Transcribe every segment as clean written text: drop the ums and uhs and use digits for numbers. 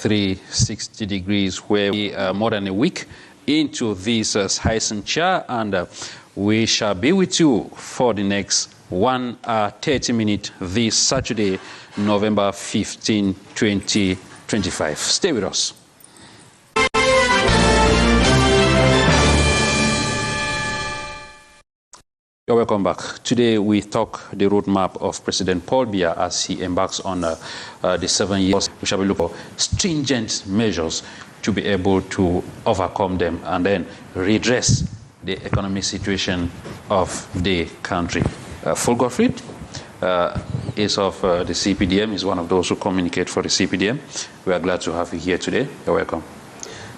360 degrees, where we are more than a week into this Hyncenth Chia, and we shall be with you for the next 1 hour 30 minutes this Saturday, November 15, 2025. Stay with us. You're welcome back. Today we talk the roadmap of President Paul Biya as he embarks on the 7 years. We shall be looking for stringent measures to be able to overcome them and then redress the economic situation of the country. GODFRED is of the CPDM, is one of those who communicate for the CPDM. We are glad to have you here today. You're welcome.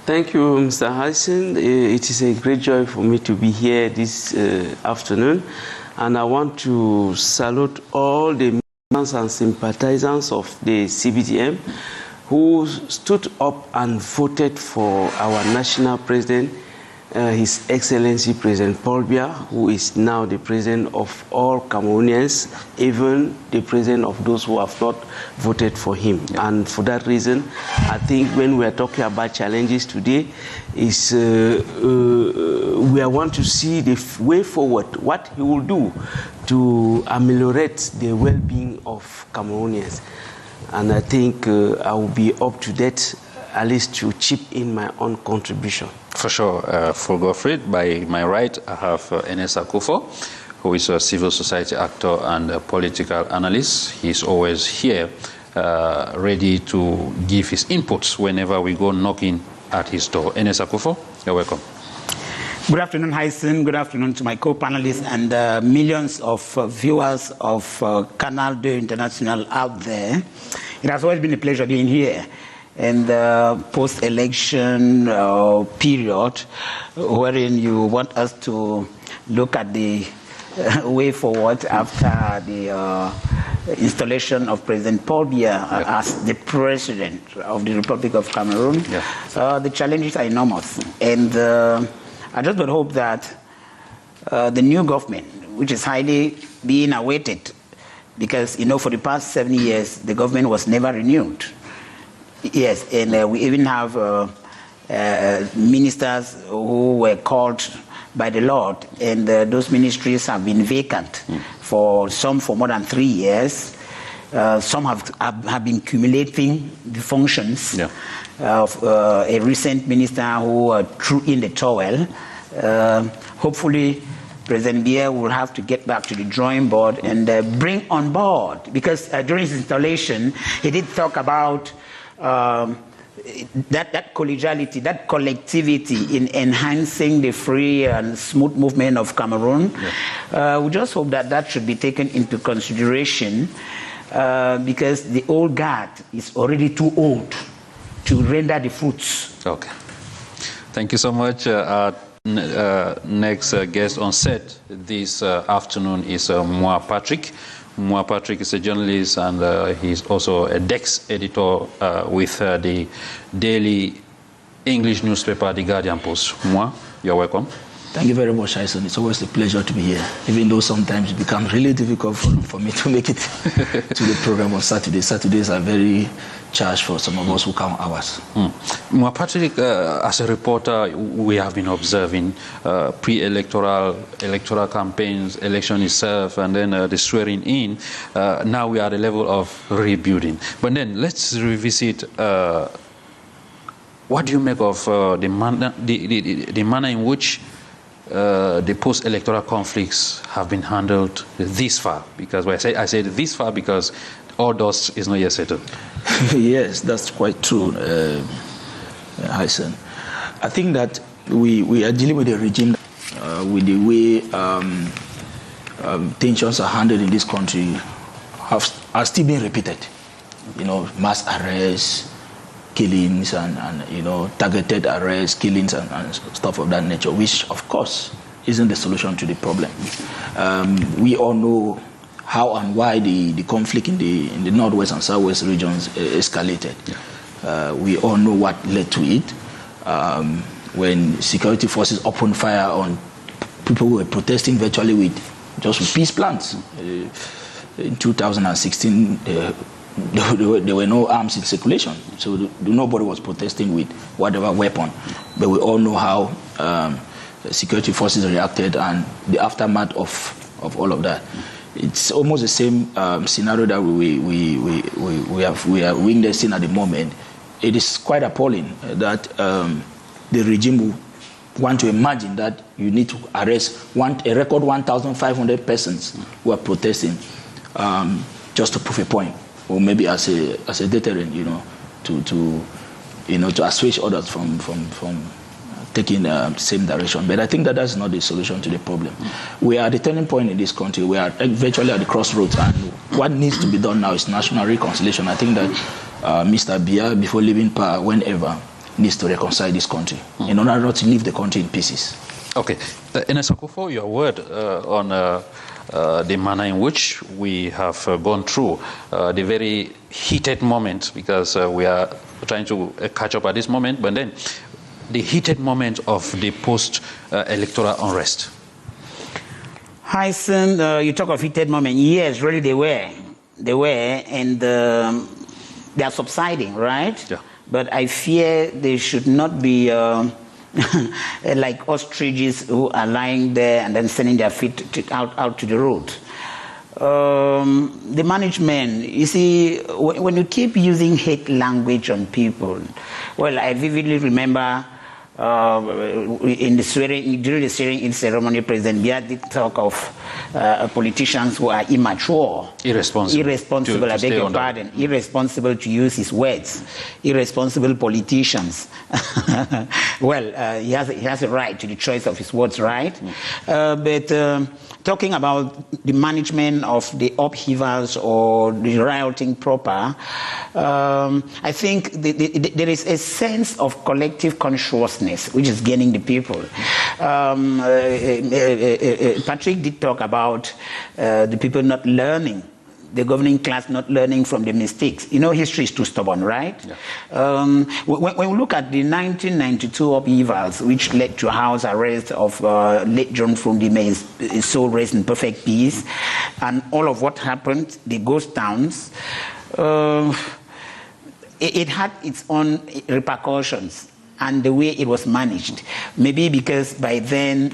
Thank you, Mr. Hyncenth. It is a great joy for me to be here this afternoon, and I want to salute all the members and sympathizers of the CPDM who stood up and voted for our national president, His Excellency President Paul Biya, who is now the president of all Cameroonians, even the president of those who have not voted for him. Yeah. And for that reason, I think when we are talking about challenges today, is we want to see the way forward, what he will do to ameliorate the well-being of Cameroonians. And I think I will be up to date, at least to chip in my own contribution. For sure, for GODFRED, by my right, I have ERNEST AKOUFOU, who is a civil society actor and a political analyst. He's always here, ready to give his inputs whenever we go knocking at his door. ERNEST AKOUFOU, you're welcome. Good afternoon, Hyncenth. Good afternoon to my co-panelists and millions of viewers of Canal International out there. It has always been a pleasure being here. And the post-election period, wherein you want us to look at the way forward after the installation of President Paul Biya as the President of the Republic of Cameroon. The challenges are enormous. And I just would hope that the new government, which is highly being awaited, because, you know, for the past 7 years, the government was never renewed. Yes, and we even have ministers who were called by the Lord, and those ministries have been vacant for some for more than 3 years. Some have been accumulating the functions of a recent minister who threw in the towel. Hopefully, President Biya will have to get back to the drawing board and bring on board, because during his installation, he did talk about that collegiality, that collectivity in enhancing the free and smooth movement of Cameroon. We just hope that that should be taken into consideration, because the old guard is already too old to render the fruits. Okay. Thank you so much. Next guest on set this afternoon is Patrick. Patrick is a journalist, and he's also a Dex editor with the daily English newspaper, The Guardian Post. You're welcome. Thank you very much, Hyncenth. It's always a pleasure to be here, even though sometimes it becomes really difficult for me to make it to the program on Saturdays. Saturdays are very charged for some of us who count hours. Patrick, as a reporter, we have been observing pre-electoral, electoral campaigns, election itself, and then the swearing in. Now we are at the level of rebuilding. But then let's revisit. What do you make of the manner in which the post-electoral conflicts have been handled this far? Because I say this far because all dust is not yet settled. Yes, that's quite true, Hyncenth. I think that we are dealing with a regime with the way tensions are handled in this country are still being repeated. You know, mass arrests, killings, and you know, targeted arrests, killings, and stuff of that nature, which of course isn't the solution to the problem. We all know how and why the conflict in the northwest and southwest regions escalated. We all know what led to it. When security forces opened fire on people who were protesting virtually with peace plans. In 2016, there were no arms in circulation, so nobody was protesting with whatever weapon. But we all know how security forces reacted and the aftermath of all of that. It's almost the same scenario that we are witnessing at the moment. It is quite appalling that the regime will want to imagine that you need to arrest a record 1,500 persons who are protesting just to prove a point, or maybe as a deterrent, to assuage others from taking the same direction. But I think that that's not the solution to the problem. We are at the turning point in this country. We are virtually at the crossroads, and what needs to be done now is national reconciliation. I think that Mr. Biya, before leaving power, whenever, needs to reconcile this country in order not to leave the country in pieces. Okay. Ernest AKOUFOU, your word on the manner in which we have gone through the very heated moment, because we are trying to catch up at this moment, but then the heated moment of the post-electoral unrest. Hyncenth, you talk of heated moment. Yes, really they were. They were, and they are subsiding, right? Yeah. But I fear they should not be like ostriches who are lying there and then sending their feet out to the road. The management, you see, when you keep using hate language on people, well, I vividly remember during the swearing-in ceremony, President Biya did talk of politicians who are immature, irresponsible, I beg your pardon, irresponsible, to use his words, irresponsible politicians. Well, he has a right to the choice of his words, right? But talking about the management of the upheavals or the rioting proper, I think there is a sense of collective consciousness which is gaining the people. Patrick did talk about the people not learning, the governing class not learning from the mistakes. You know, history is too stubborn, right? Yeah. When we look at the 1992 upheavals, which led to house arrest of late John Frundime, his soul raised in perfect peace, and all of what happened, the ghost towns, it had its own repercussions. And the way it was managed. Maybe because by then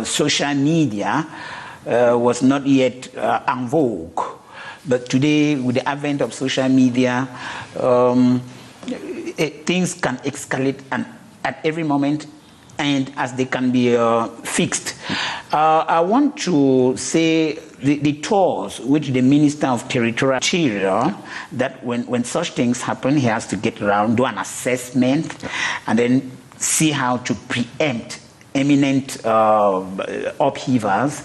social media was not yet en vogue. But today, with the advent of social media, things can escalate at every moment, and as they can be fixed. I want to say the tours which the Minister of Territorial Chia, that when such things happen, he has to get around, do an assessment, and then see how to preempt imminent upheavals.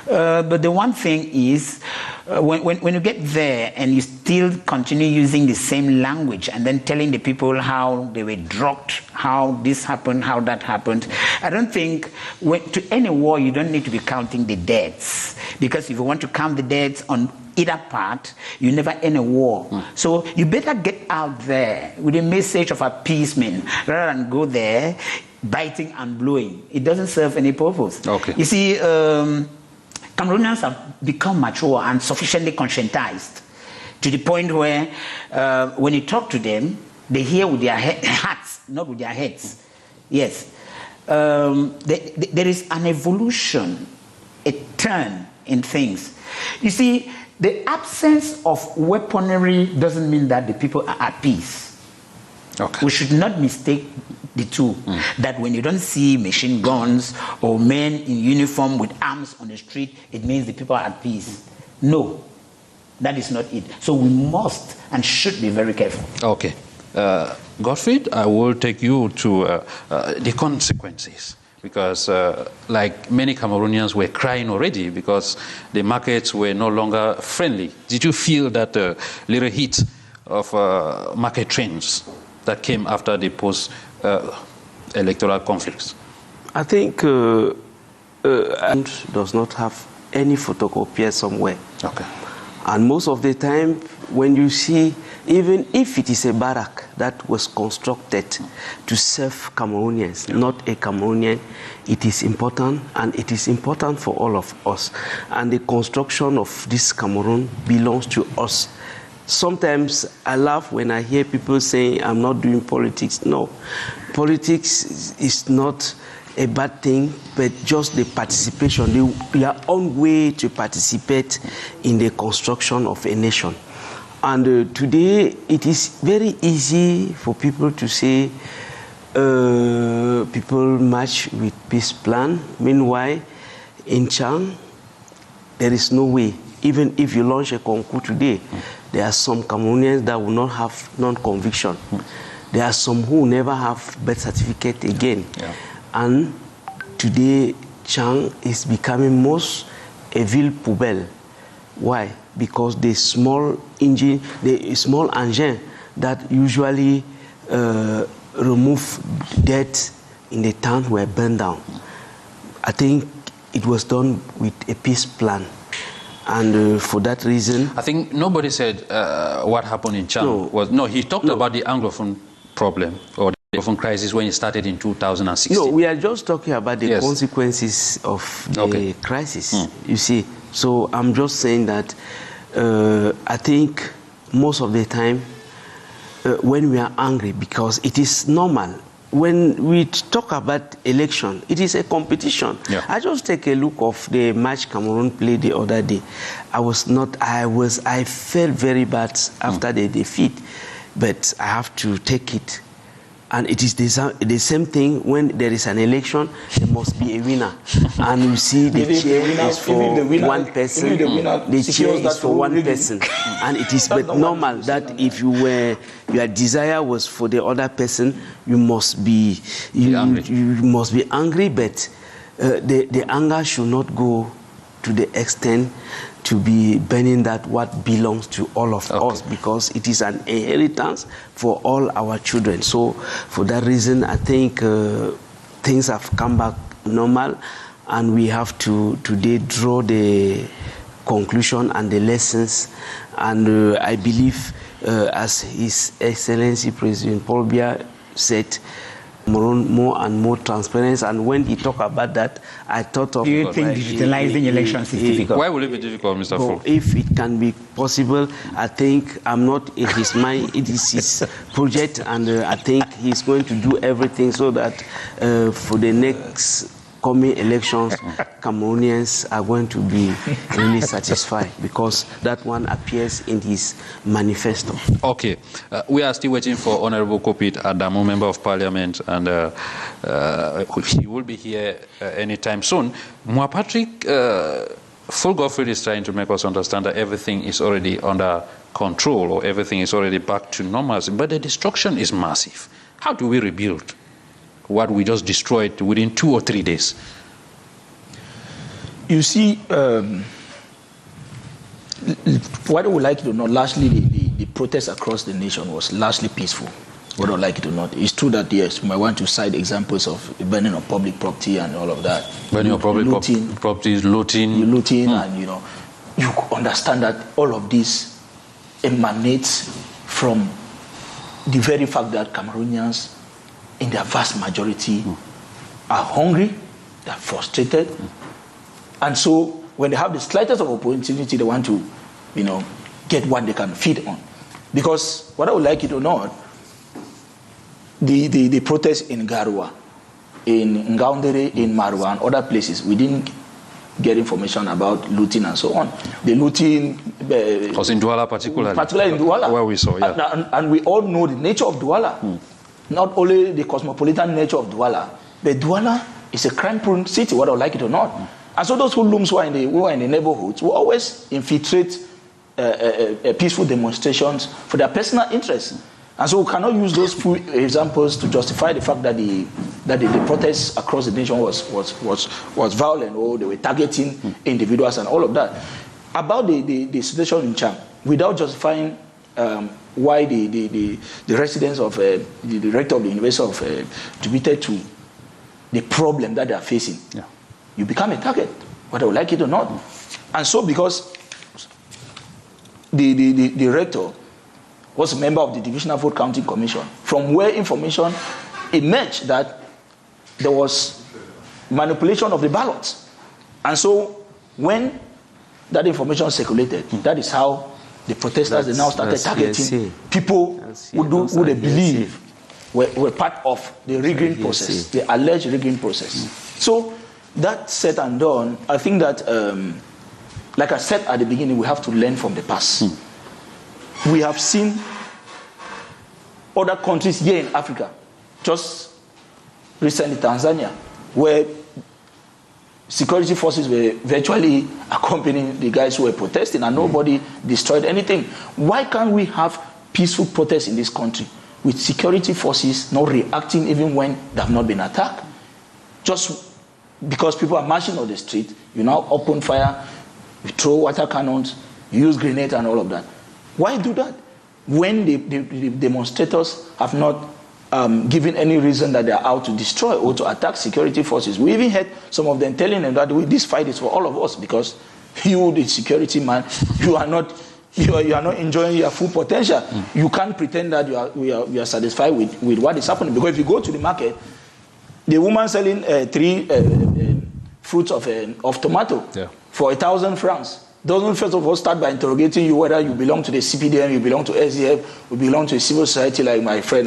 But the one thing is, when you get there and you still continue using the same language and then telling the people how they were drugged, how this happened, how that happened, I don't think to end a war you don't need to be counting the deaths, because if you want to count the deaths on either part, you never end a war. So you better get out there with a message of appeasement rather than go there biting and blowing. It doesn't serve any purpose. Okay. You see, Cameroonians have become mature and sufficiently conscientized to the point where when you talk to them, they hear with their hearts, not with their heads. Yes. There is an evolution, a turn in things. You see, the absence of weaponry doesn't mean that the people are at peace. Okay. We should not mistake the two. That when you don't see machine guns or men in uniform with arms on the street, it means the people are at peace. No, that is not it. So we must and should be very careful. Okay. GODFRED, I will take you to the consequences, because like many Cameroonians were crying already because the markets were no longer friendly. Did you feel that little hit of market trends that came after the post-electoral conflicts? I think does not have any photocopier somewhere. Okay. And most of the time, when you see, even if it is a barrack that was constructed to serve Cameroonians, not a Cameroonian, it is important, and it is important for all of us. And the construction of this Cameroon belongs to us. sometimes I laugh when I hear people saying I'm not doing politics. No, politics is not a bad thing, but just the participation, your own way to participate in the construction of a nation. And today, it is very easy for people to say people march with peace plan. Meanwhile, in Chang, there is no way. Even if you launch a concours today, there are some Cameroonians that will not have non-conviction. There are some who never have birth certificate again. Yeah. And today, Chang is becoming most a ville poubelle. Why? Because the small engine, the small engine that usually remove death in the town were burned down. I think it was done with a peace plan. And for that reason... I think nobody said what happened in Chang. He talked about the Anglophone problem or the Anglophone crisis when it started in 2016. No, we are just talking about the consequences of the crisis, you see. So I'm just saying that I think most of the time when we are angry, because it is normal, when we talk about election, it is a competition. Yeah. I just take a look of the match Cameroon played the other day. I felt very bad after the defeat, but I have to take it. And it is the same thing when there is an election, there must be a winner. And you see the chair is for one person, the chair is for one person. And it is but normal that if your desire was for the other person, you must be angry, but the anger should not go to the extent to be burning that what belongs to all of us, because it is an inheritance for all our children. So for that reason, I think things have come back normal, and we have to today draw the conclusion and the lessons. And I believe, as His Excellency President Paul Biya said, more and more transparency. And when he talked about that, I thought of... Do you think digitalizing elections is difficult? Why will it be difficult, Mr. Fu? If it can be possible, I think I'm not in his mind. It is his project, and I think he's going to do everything so that for the next coming elections, Cameroonians are going to be really satisfied, because that one appears in his manifesto. Okay. We are still waiting for Honorable KOUPIT, ADAMOU, Member of Parliament, and he will be here anytime soon. Moi, Patrick, Full GODFRED is trying to make us understand that everything is already under control, or everything is already back to normalcy, but the destruction is massive. How do we rebuild what we just destroyed within 2 or 3 days? You see, what I would like you to know, largely the protest across the nation was largely peaceful. What I would like you to know, it's true that, yes, we might want to cite examples of burning of public property and all of that. Burning of public properties, looting. And, you understand that all of this emanates from the very fact that Cameroonians, in their vast majority, are hungry, they're frustrated, and so when they have the slightest of opportunity, they want to, get what they can feed on. Because what I would like you to know, the protests in Garua, in Ngaoundéré, in Marwa, and other places, we didn't get information about looting and so on. The looting... was in Douala particularly. Particularly in Douala. Where we saw, yeah. And we all know the nature of Douala. Not only the cosmopolitan nature of Douala, but Douala is a crime-prone city, what I would like you to know. And so those hoodlums who are in the neighborhoods will always infiltrate peaceful demonstrations for their personal interests. And so we cannot use those few examples to justify the fact that the protests across the nation was violent, or they were targeting individuals and all of that. About the situation in Chang, without justifying why the residents of the director of the University of attributed to the problem that they are facing, you become a target, whether I would like it or not. And so because the rector was a member of the Divisional Vote Counting Commission, from where information emerged that there was manipulation of the ballots. And so when that information circulated, that is how the protesters, they now started targeting people who they believe were part of the rigging process, the alleged rigging process. So that said and done, I think that, like I said at the beginning, we have to learn from the past. We have seen other countries here in Africa, just recently Tanzania, where security forces were virtually accompanying the guys who were protesting and nobody destroyed anything. Why can't we have peaceful protests in this country with security forces not reacting even when they have not been attacked? Just because people are marching on the street, you now open fire, you throw water cannons, you use grenades and all of that. Why do that? When the demonstrators have not given any reason that they are out to destroy or to attack security forces. We even had some of them telling them that this fight is for all of us, because you, the security man, you are not enjoying your full potential. You can't pretend that you are satisfied with what is happening. Because if you go to the market, the woman selling 3 fruits of tomato for 1,000 francs doesn't first of all start by interrogating you whether you belong to the CPDM, you belong to SDF, you belong to a civil society like my friend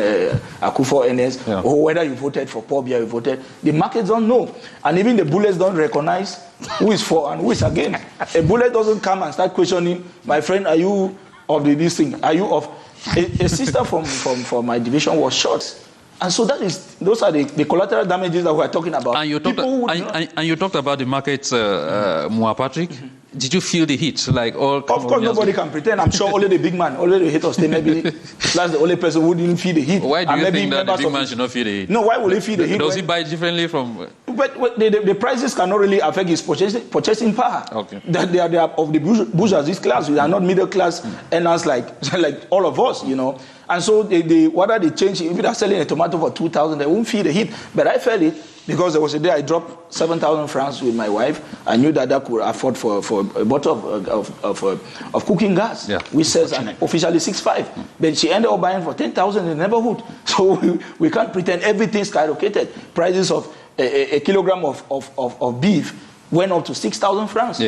AKOUFOU ERNEST, or whether you voted for Paul Biya, you voted. The markets don't know. And even the bullets don't recognize who is for and who is against. A bullet doesn't come and start questioning, my friend, are you of this thing? Are you of... A sister from my division was shot. And so those are the collateral damages that we are talking about. And you talked about the markets, Moa Patrick. Did you feel the heat? Like all of course, nobody can pretend. I'm sure only the big man, only the haters, they maybe that's the only person who didn't feel the heat. Why do you think that the big man should not feel the heat? No, why would he feel the heat? Does he buy differently from... But the prices cannot really affect his purchasing power. Okay. They are of the bourgeoisie class. They are not middle class earners like all of us, you know. And so whether they change, if they are selling a tomato for 2,000, they won't feel the heat. But I felt it because there was a day I dropped 7,000 francs with my wife. I knew that I could afford for a bottle of cooking gas, which says officially 6.5. But she ended up buying for 10,000 in the neighborhood. So we can't pretend everything skyrocketed. Prices of a kilogram of beef went up to 6,000 francs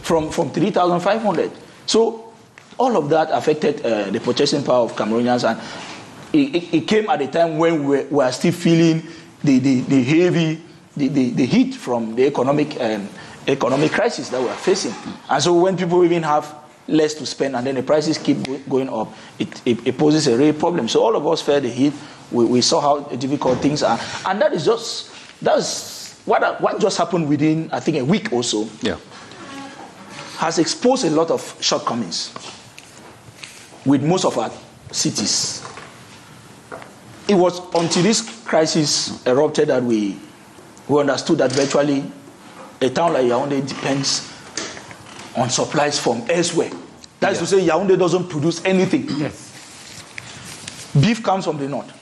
from 3,500. So all of that affected the purchasing power of Cameroonians, and it came at a time when we are still feeling the heavy heat from the economic crisis that we are facing. And so when people even have less to spend and then the prices keep going up, it poses a real problem. So all of us felt the heat. We saw how difficult things are, and that's what just happened within, I think, a week or so. Has exposed a lot of shortcomings with most of our cities. It was until this crisis erupted that we understood that virtually a town like Yaoundé depends on supplies from elsewhere. That is to say, Yaoundé doesn't produce anything. Beef comes from the north.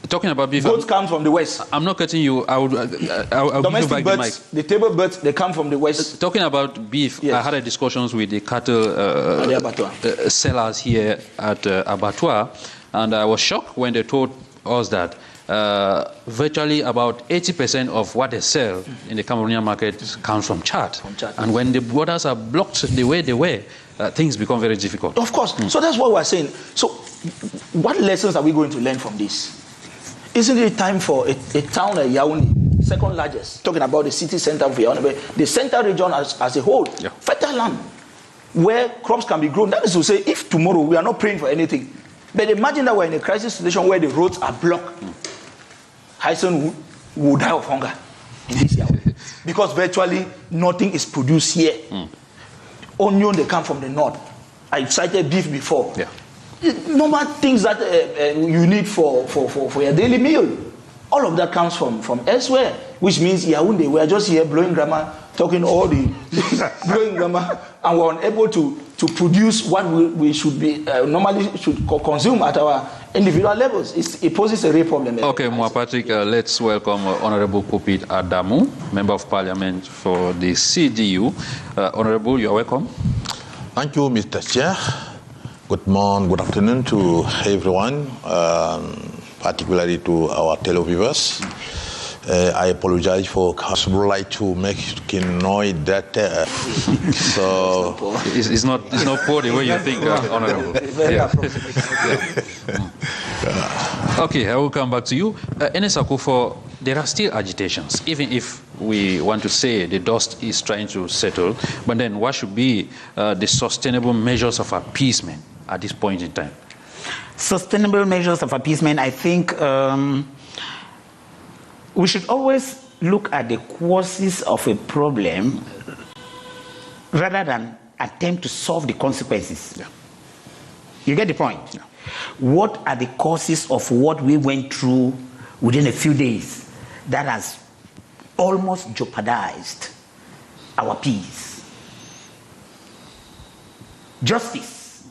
Talking about beef, goats come from the west. I'm not cutting you. I'll domestic birds, the table birds, they come from the west. Talking about beef, I had a discussions with the cattle sellers here at abattoir, and I was shocked when they told us that virtually about 80% of what they sell in the Cameroonian market comes from Chad. And when the borders are blocked the way they were, things become very difficult. Of course. So that's what we're saying. So what lessons are we going to learn from this? Isn't it time for a town like Yaoundé, second largest, talking about the city center of Yaoundé, the central region as a whole, fertile land, where crops can be grown? That is to say, if tomorrow we are not praying for anything, but imagine that we're in a crisis situation where the roads are blocked, Hyncenth will die of hunger in this Yaoundé, because virtually nothing is produced here. Onion, they come from the north. I cited beef before. Normal things that you need for your daily meal, all of that comes from elsewhere, which means Yaoundé, we are just here blowing grammar, talking all the blowing grammar, and we're unable to produce what we should be normally should consume at our individual levels. It poses a real problem. Okay, Moa Patrick, let's welcome Honorable KOUPIT ADAMOU, Member of Parliament for the CDU. Honorable, you are welcome. Thank you, Mr. Chair. Good morning, good afternoon to everyone, particularly to our televiewers. I apologize for possible like to make noise that so it's not poor the way you think, Honorable. Yeah. Okay, I will come back to you. Ernest Akufo, there are still agitations, even if we want to say the dust is trying to settle, but then what should be the sustainable measures of appeasement at this point in time? Sustainable measures of appeasement, I think we should always look at the causes of a problem rather than attempt to solve the consequences. Yeah. You get the point? Yeah. What are the causes of what we went through within a few days that has almost jeopardized our peace? Justice.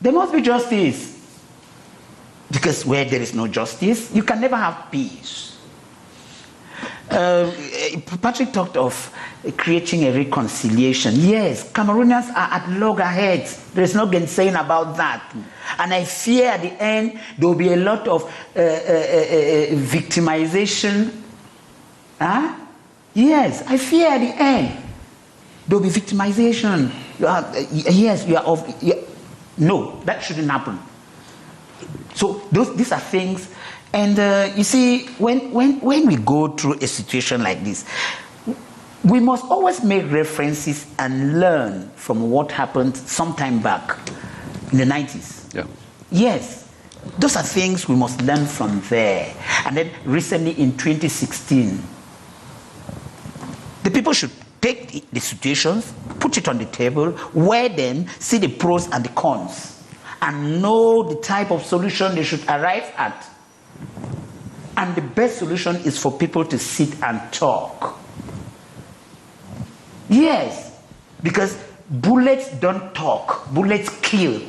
There must be justice. Because where there is no justice, you can never have peace. Patrick talked of creating a reconciliation. Yes, Cameroonians are at loggerheads. There's no gainsaying about that. And I fear at the end there will be a lot of victimization. Huh? Yes, I fear at the end there will be victimization. No, that shouldn't happen. So these are things, and you see, when we go through a situation like this, we must always make references and learn from what happened some time back in the 90s. Yeah. Yes, those are things we must learn from there. And then recently in 2016, the people should take the situations, put it on the table, weigh them, see the pros and the cons, and know the type of solution they should arrive at. And the best solution is for people to sit and talk. Yes, because bullets don't talk, bullets kill.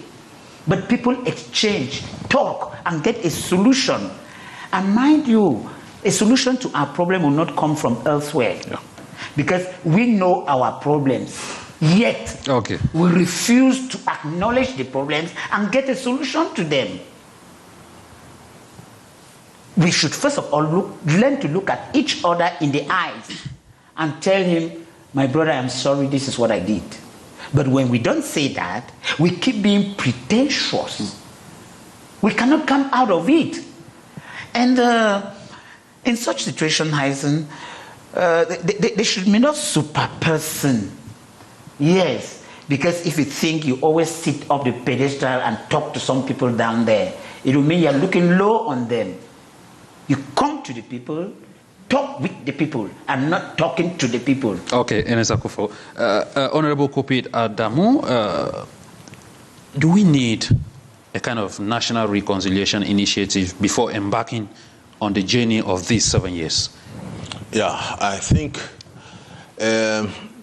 But people exchange, talk, and get a solution. And mind you, a solution to our problem will not come from elsewhere. Yeah. Because we know our problems. Yet, we refuse to acknowledge the problems and get a solution to them. We should first of all learn to look at each other in the eyes and tell him, my brother, I'm sorry, this is what I did. But when we don't say that, we keep being pretentious. We cannot come out of it. And in such situation, Hyncenth, they should be not super person. Yes, because if you think you always sit up the pedestal and talk to some people down there, it will mean you're looking low on them. You come to the people, talk with the people, and not talking to the people. Okay, Ernest Akufo. Honorable KOUPIT ADAMOU, do we need a kind of national reconciliation initiative before embarking on the journey of these 7 years? Yeah, I think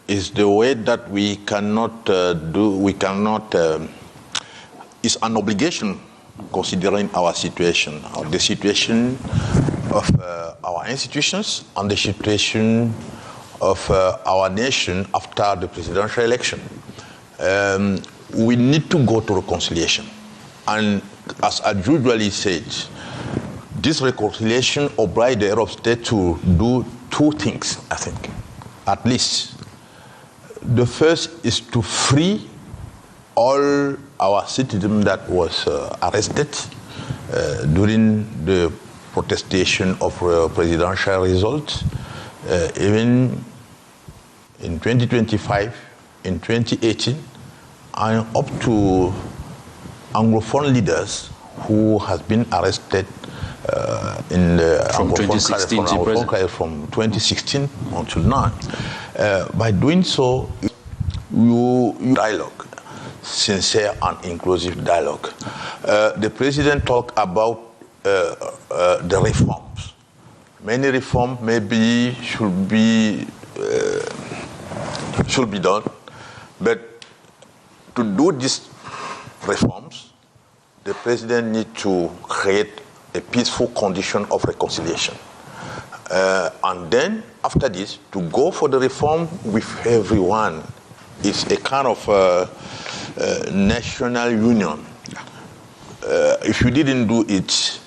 it's the way that we cannot it's an obligation considering our situation, the situation of our institutions and the situation of our nation after the presidential election. We need to go to reconciliation. And as I usually said, this reconciliation obliges the head of state to do two things, I think, at least. The first is to free all our citizens that was arrested during the protestation of presidential results, even in 2025, in 2018, and up to Anglophone leaders who has been arrested in the from 2016 until now. By doing so, you dialogue, sincere and inclusive dialogue. The president talked about the reforms. Many reforms maybe should be done, but to do these reforms, the president needs to create a peaceful condition of reconciliation. And then, after this, to go for the reform with everyone. It's a kind of national union. If you didn't do it,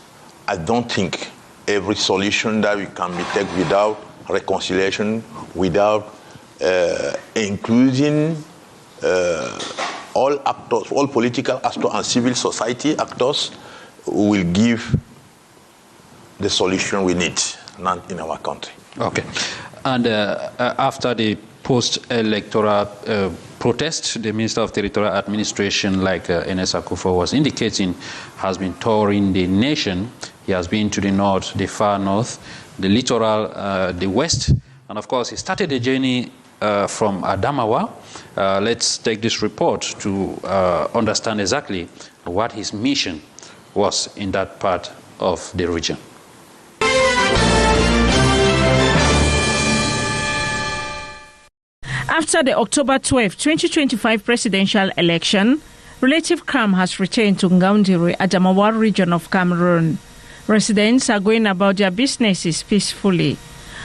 I don't think every solution that we can be taken without reconciliation, without including all actors, all political actors and civil society actors who will give the solution we need in our country. Okay. And after the post-electoral protest, the Minister of Territorial Administration, like ERNEST AKOUFOU was indicating, has been touring the nation. He has been to the north, the far north, the littoral, the west, and of course he started the journey from ADAMOU. Let's take this report to understand exactly what his mission was in that part of the region. After the October 12, 2025 presidential election, relative calm has returned to Ngaoundéré, ADAMOU region of Cameroon. Residents are going about their businesses peacefully.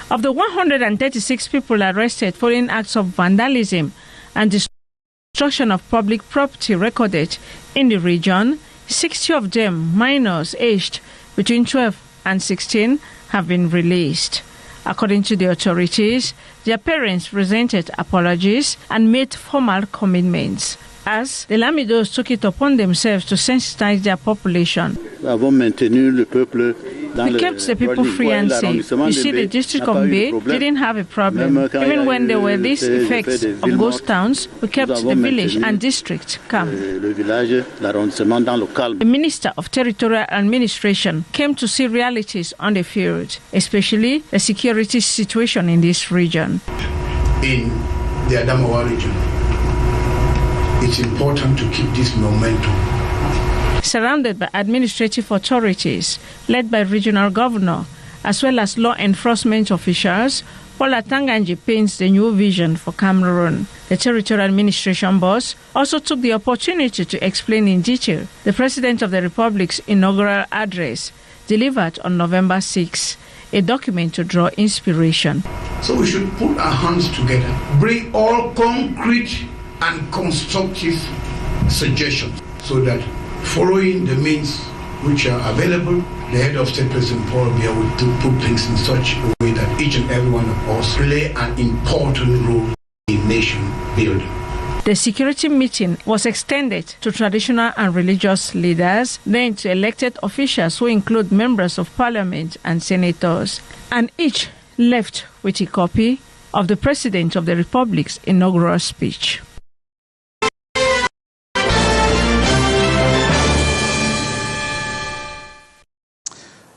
Of the 136 people arrested following acts of vandalism and destruction of public property recorded in the region, 60 of them, minors aged between 12 and 16, have been released. According to the authorities, their parents presented apologies and made formal commitments, as the Lamidos took it upon themselves to sensitize their population. We kept the people free and safe. You see, the district of Bay didn't have a problem. Even when there were these effects of ghost towns, we kept the village and district calm. The Minister of Territorial Administration came to see realities on the field, especially the security situation in this region. In the ADAMOU region, it's important to keep this momentum. Surrounded by administrative authorities led by regional governor, as well as law enforcement officials, Paula Tanganji paints the new vision for Cameroon. The Territorial Administration boss also took the opportunity to explain in detail the President of the Republic's inaugural address, delivered on November 6, a document to draw inspiration. So we should put our hands together, bring all concrete and constructive suggestions so that following the means which are available, the head of state, President Paul Biya, will put things in such a way that each and every one of us play an important role in nation building. The security meeting was extended to traditional and religious leaders, then to elected officials who include members of parliament and senators, and each left with a copy of the President of the Republic's inaugural speech.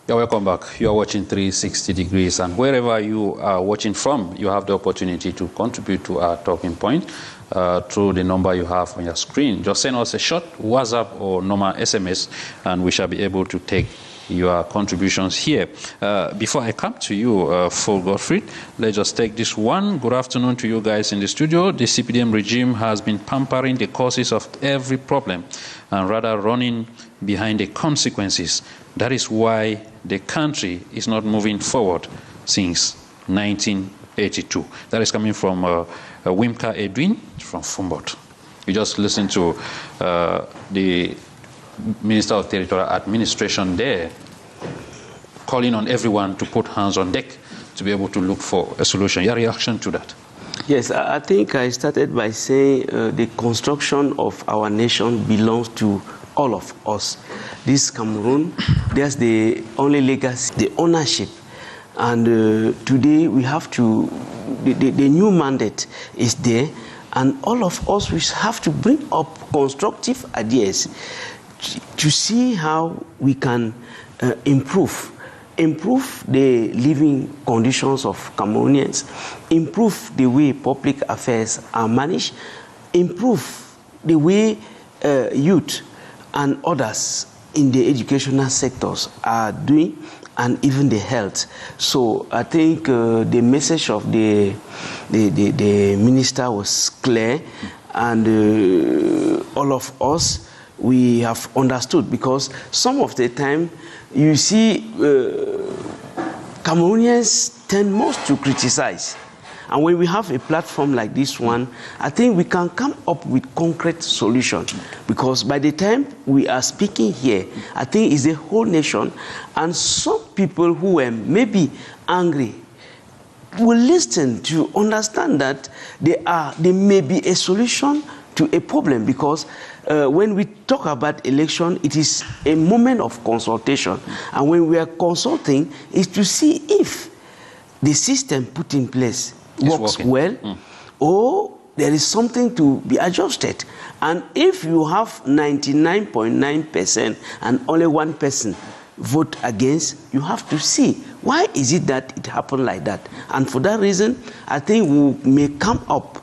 You're welcome back. You are watching 360 Degrees, and wherever you are watching from, you have the opportunity to contribute to our talking point through the number you have on your screen. Just send us a short WhatsApp or normal SMS, and we shall be able to take your contributions here. Before I come to you, for GODFRED, let's just take this one. Good afternoon to you guys in the studio. The CPDM regime has been pampering the causes of every problem and rather running behind the consequences. That is why the country is not moving forward since 1982. That is coming from Wimka Edwin from Fumbot. You just listen to the Minister of Territorial Administration there calling on everyone to put hands on deck to be able to look for a solution. Your reaction to that? Yes, I think I started by saying the construction of our nation belongs to all of us. This Cameroon, there's the only legacy, the ownership. And today we have to, the new mandate is there, and all of us we have to bring up constructive ideas to see how we can improve the living conditions of Cameroonians, improve the way public affairs are managed, improve the way youth and others in the educational sectors are doing, and even the health. So I think the message of the minister was clear, and all of us, we have understood, because some of the time you see Cameroonians tend most to criticize, And when we have a platform like this one, I think we can come up with concrete solutions. Because by the time we are speaking here, I think it's the whole nation. And some people who were maybe angry will listen to understand that there may be a solution to a problem, because when we talk about election, it is a moment of consultation. And when we are consulting, it's to see if the system put in place works well, or there is something to be adjusted. And if you have 99.9% and only one person vote against, you have to see why is it that it happened like that. And for that reason, I think we may come up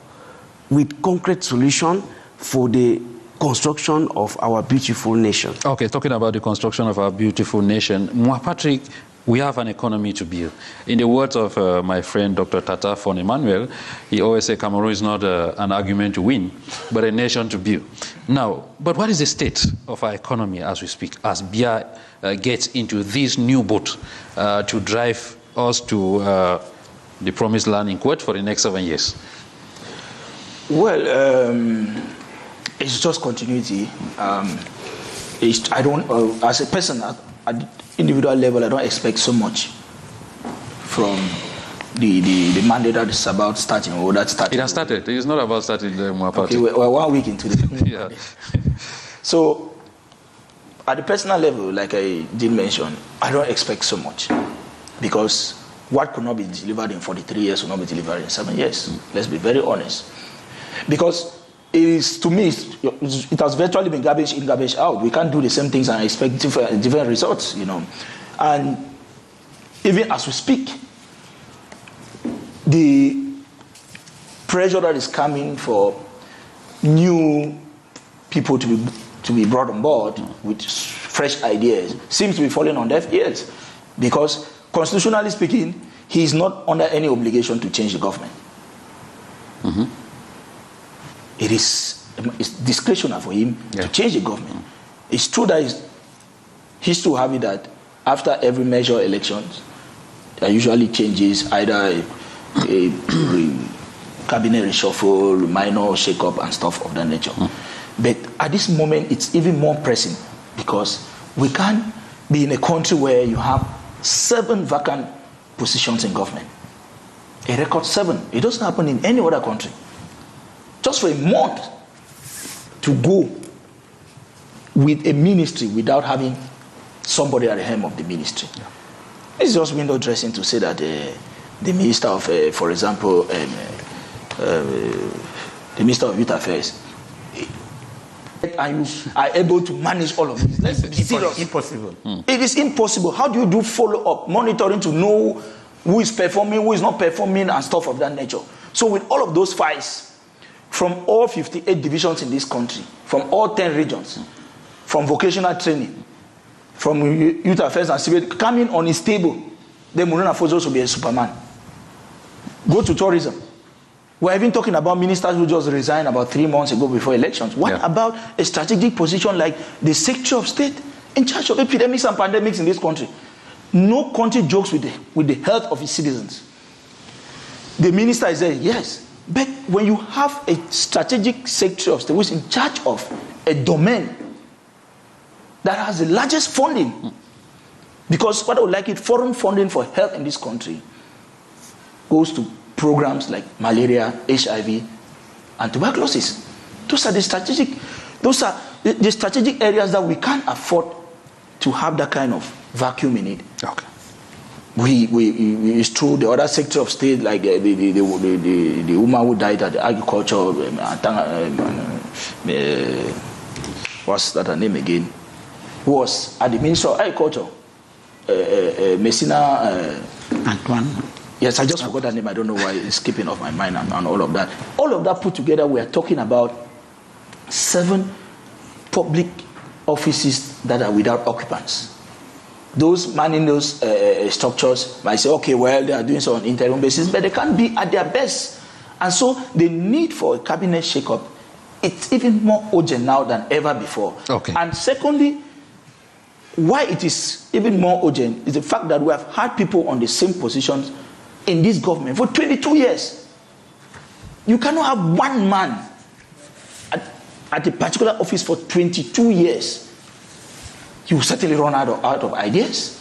with concrete solution for the construction of our beautiful nation. Okay, talking about the construction of our beautiful nation, Patrick, we have an economy to build. In the words of my friend Dr. Tata Fon Emmanuel, he always said Cameroon is not an argument to win, but a nation to build. Now, but what is the state of our economy as we speak, as Biya gets into this new boat to drive us to the promised land in quote for the next 7 years? Well, it's just continuity. I don't, as a person, at individual level, I don't expect so much from the mandate that is about starting, or that started. It has started. It is not about starting the more party. Okay, we're 1 week into the yeah. So, at the personal level, like I did mention, I don't expect so much, because what could not be delivered in 43 years will not be delivered in 7 years. Let's be very honest. Because it is, to me, it has virtually been garbage in, garbage out. We can't do the same things and expect different results, you know. And even as we speak, the pressure that is coming for new people to be brought on board with fresh ideas seems to be falling on deaf ears, because constitutionally speaking, he is not under any obligation to change the government. It's discretionary for him to change the government. It's true that he's to have it that after every major elections, there usually changes, either a cabinet reshuffle, minor shake-up and stuff of that nature. But at this moment, it's even more pressing, because we can't be in a country where you have 7 vacant positions in government. A record 7. It doesn't happen in any other country. Just for a month to go with a ministry without having somebody at the helm of the ministry. Yeah. It's just window dressing to say that the minister of, for example, the minister of Youth Affairs, and you are able to manage all of this. Let's be serious. Impossible. It is impossible. How do you do follow-up, monitoring to know who is performing, who is not performing, and stuff of that nature? So with all of those files, from all 58 divisions in this country, from all 10 regions, from vocational training, from youth affairs and civil, coming on his table, then Munana Fozos will be a superman. Go to tourism. We're even talking about ministers who just resigned about 3 months ago before elections. What about a strategic position like the Secretary of State in charge of epidemics and pandemics in this country? No country jokes with the health of its citizens. The minister is there, yes. But when you have a strategic Secretary of State who is in charge of a domain that has the largest funding, because what I would like it, foreign funding for health in this country goes to programs like malaria, HIV, and tuberculosis. Those are the strategic areas that we can't afford to have that kind of vacuum in it. Okay. It's true, the other sector of state, like the woman who died at the agriculture, what's that her name again? Who was at the Ministry of Agriculture, Messina Antoine. Yes, I just forgot that name. I don't know why it's skipping off my mind and all of that. All of that put together, we are talking about 7 public offices that are without occupants. Those manning those structures might say, okay, well, they are doing so on an interim basis, but they can't be at their best. And so the need for a cabinet shake-up, it's even more urgent now than ever before. Okay. And secondly, why it is even more urgent is the fact that we have had people on the same positions in this government for 22 years. You cannot have one man at a particular office for 22 years. You will certainly run out of ideas.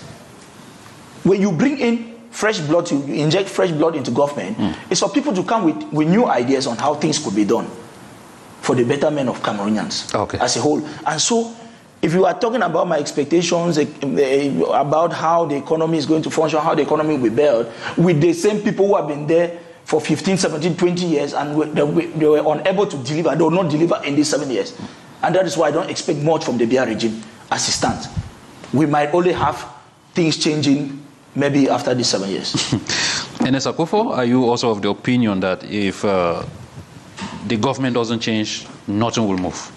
When you bring in fresh blood, you inject fresh blood into government, it's for people to come with new ideas on how things could be done for the betterment of Cameroonians as a whole. And so, if you are talking about my expectations about how the economy is going to function, how the economy will be built, with the same people who have been there for 15, 17, 20 years and they were unable to deliver, they will not deliver in these 7 years. And that is why I don't expect much from the Biya regime as it stands. We might only have things changing maybe after these 7 years. Ernest AKOUFOU, are you also of the opinion that if the government doesn't change, nothing will move?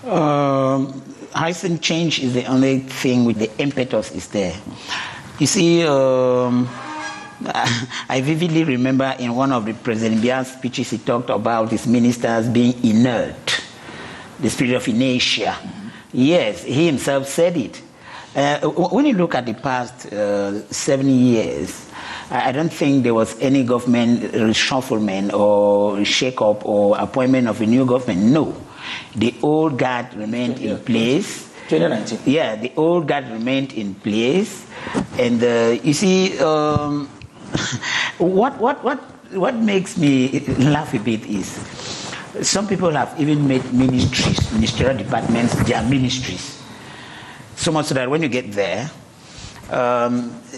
Hyncenth, change is the only thing with the impetus is there. You see, I vividly remember in one of the President Biya'S speeches, he talked about his ministers being inert, the spirit of inertia. Yes, he himself said it. When you look at the past 7 years, I don't think there was any government reshufflement or shake-up or appointment of a new government. No. The old guard remained in place. 2019. Yeah, the old guard remained in place. And you see, what makes me laugh a bit is some people have even made ministries, ministerial departments, their ministries. So much so that when you get there,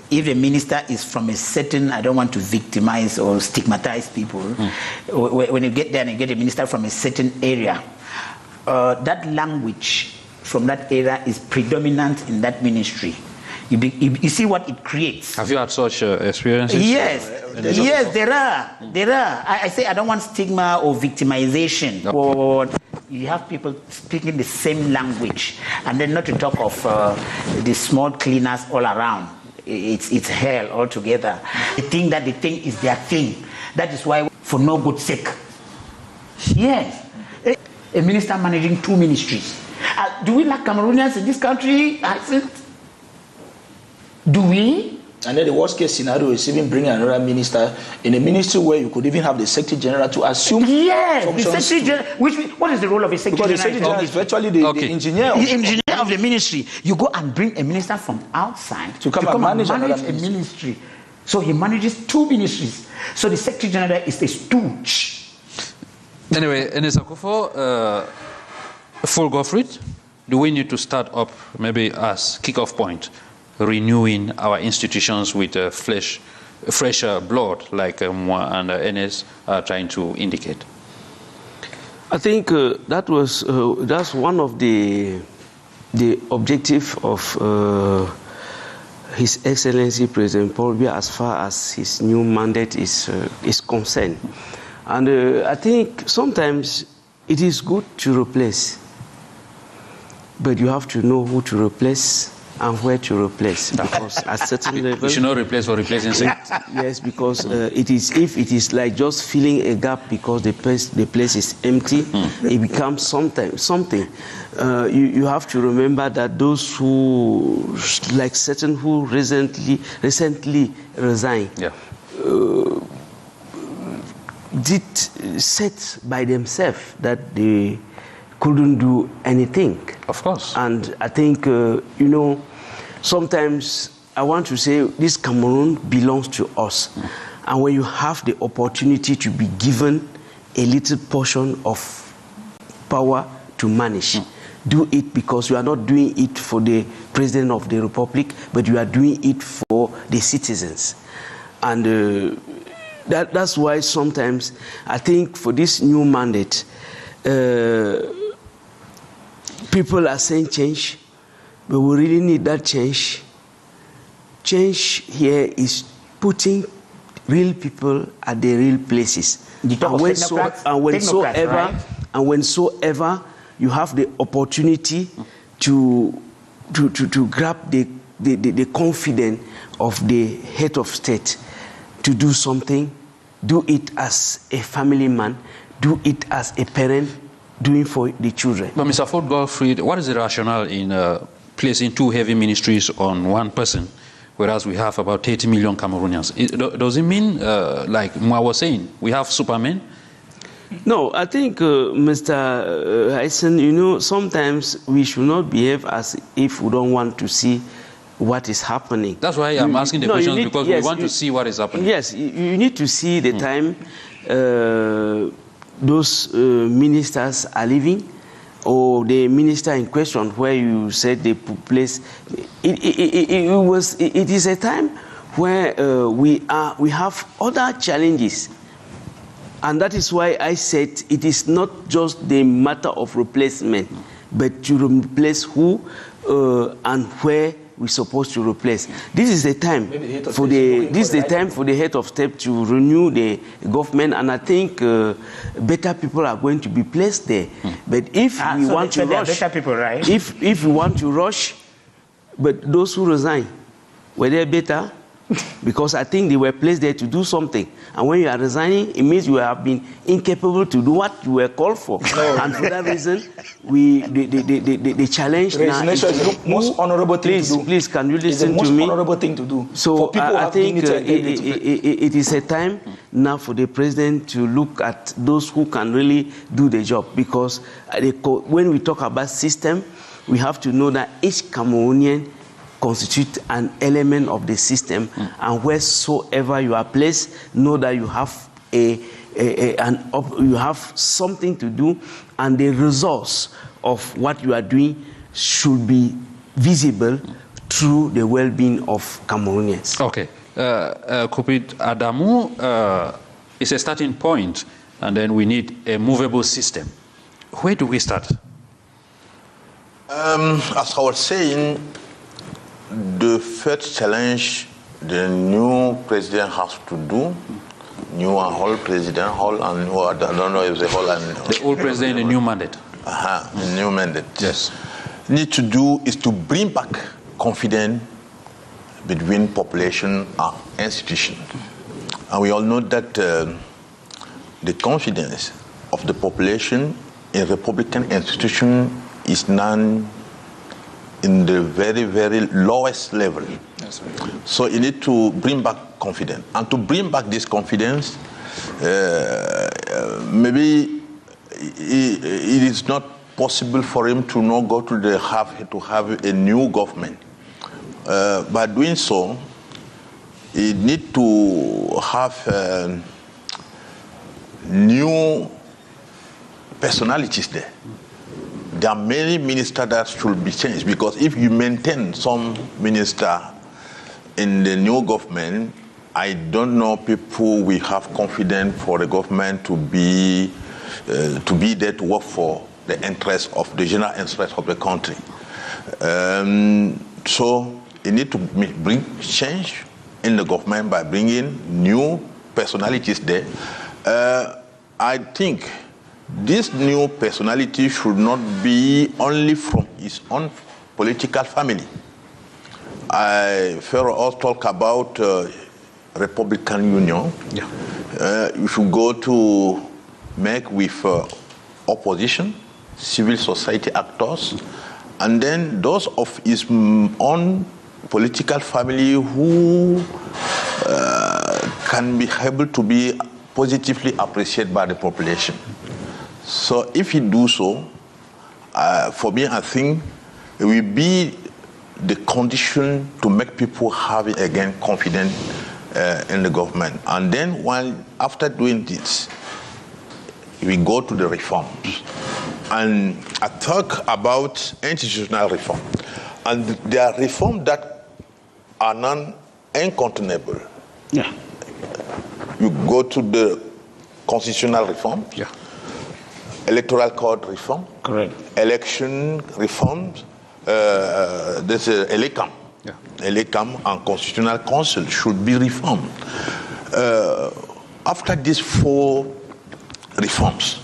if a minister is from a certain, I don't want to victimize or stigmatize people, when you get there and you get a minister from a certain area, that language from that area is predominant in that ministry. You see what it creates. Have you had such experiences? Yes, yes, there are. I say I don't want stigma or victimization. Or you have people speaking the same language, and then not to talk of the small cleaners all around. It's hell altogether. They think that the thing is their thing. That is why, for no good sake. Yes, a minister managing 2 ministries. Do we lack Cameroonians in this country? Do we? And then the worst case scenario is even bringing another minister in a ministry where you could even have the Secretary General to assume. Yes, the Secretary General. What is the role of a Secretary General? Because the Secretary General is virtually the engineer. The engineer of the ministry. You go and bring a minister from outside to come and manage a ministry. So he manages 2 ministries. So the Secretary General is a stooge. Anyway, Ernest AKOUFOU, full GODFRED, do we need to start up maybe as kick-off point, renewing our institutions with fresher blood, like Moi and Ernest are trying to indicate? I think that's one of the objective of His Excellency President Paul Biya as far as his new mandate is concerned. And I think sometimes it is good to replace, but you have to know who to replace and where to replace, because at certain level you should not replace for replacing sake. Yes, because if it is like just filling a gap because the place is empty, it becomes something. You have to remember that those who, like certain who recently resigned, did set by themselves that they couldn't do anything. Of course. And I think, sometimes I want to say this Cameroon belongs to us. And when you have the opportunity to be given a little portion of power to manage, do it, because you are not doing it for the President of the Republic, but you are doing it for the citizens. And that's why sometimes I think for this new mandate, people are saying change, but we really need that change. Change here is putting real people at the real places. And whensoever you have the opportunity to grab the confidence of the head of state to do something, do it as a family man, do it as a parent, doing for the children. But Mr. Ford GODFRED, what is the rationale in placing 2 heavy ministries on 1 person whereas we have about 30 million Cameroonians. Does it mean, like Mwa was saying, we have supermen? No, I think, Mr. Hyncenth, you know, sometimes we should not behave as if we don't want to see what is happening. That's why I'm asking the questions, because we want to see what is happening. Yes, you need to see the time those ministers are leaving, or the minister in question where you said they put place. It is a time where we have other challenges. And that is why I said it is not just the matter of replacement, but to replace who and where we're supposed to replace. This is the time for the head of state to renew the government, and I think better people are going to be placed there. But if we want to rush, better people, right? if we want to rush, but those who resign, were they better? Because I think they were placed there to do something. And when you are resigning, it means you have been incapable to do what you were called for. And for that reason, the challenge now is the most honorable thing to do. Please, can you listen to me? It's the most honorable thing to do. So I think it is a time now for the president to look at those who can really do the job. Because when we talk about system, we have to know that each Cameroonian constitute an element of the system, and wheresoever you are placed, know that you have you have something to do, and the results of what you are doing should be visible through the well-being of Cameroonians. Okay, KOUPIT ADAMOU is a starting point, and then we need a movable system. Where do we start? As I was saying, the first challenge the new president has to do, new and whole president, whole and new, I don't know if the whole and the old president, a new mandate. A new mandate. Yes. Need to do is to bring back confidence between population and institution. And we all know that the confidence of the population in Republican institution is now in the very, very lowest level. That's right. So you need to bring back confidence. And to bring back this confidence, maybe it is not possible for him to not go to have a new government. By doing so, he need to have new personalities there. There are many ministers that should be changed, because if you maintain some minister in the new government, I don't know people will have confidence for the government to be there to work for the interests of the general interest of the country. So you need to bring change in the government by bringing new personalities there. I think this new personality should not be only from his own political family. Pharaoh talk about Republican Union. Yeah. You should go to make with opposition, civil society actors, and then those of his own political family who can be able to be positively appreciated by the population. So if you do so, for me, I think it will be the condition to make people have again confidence in the government. And then after doing this, we go to the reforms. And I talk about institutional reform. And there are reforms that are non-incontainable. Yeah. You go to the constitutional reform. Yeah. Electoral code reform. Correct. Election reforms. There's ELECAM. Yeah. ELECAM and Constitutional Council should be reformed. After these 4 reforms,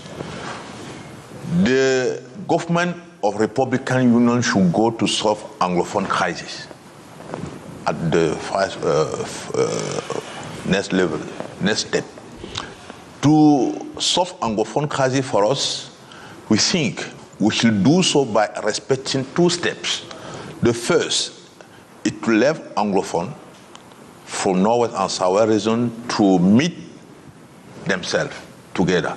the government of Republican Union should go to solve Anglophone crisis at the next level, next step. To solve Anglophone crisis for us, we think we should do so by respecting 2 steps. The first is to leave Anglophone from Northwest and South region to meet themselves together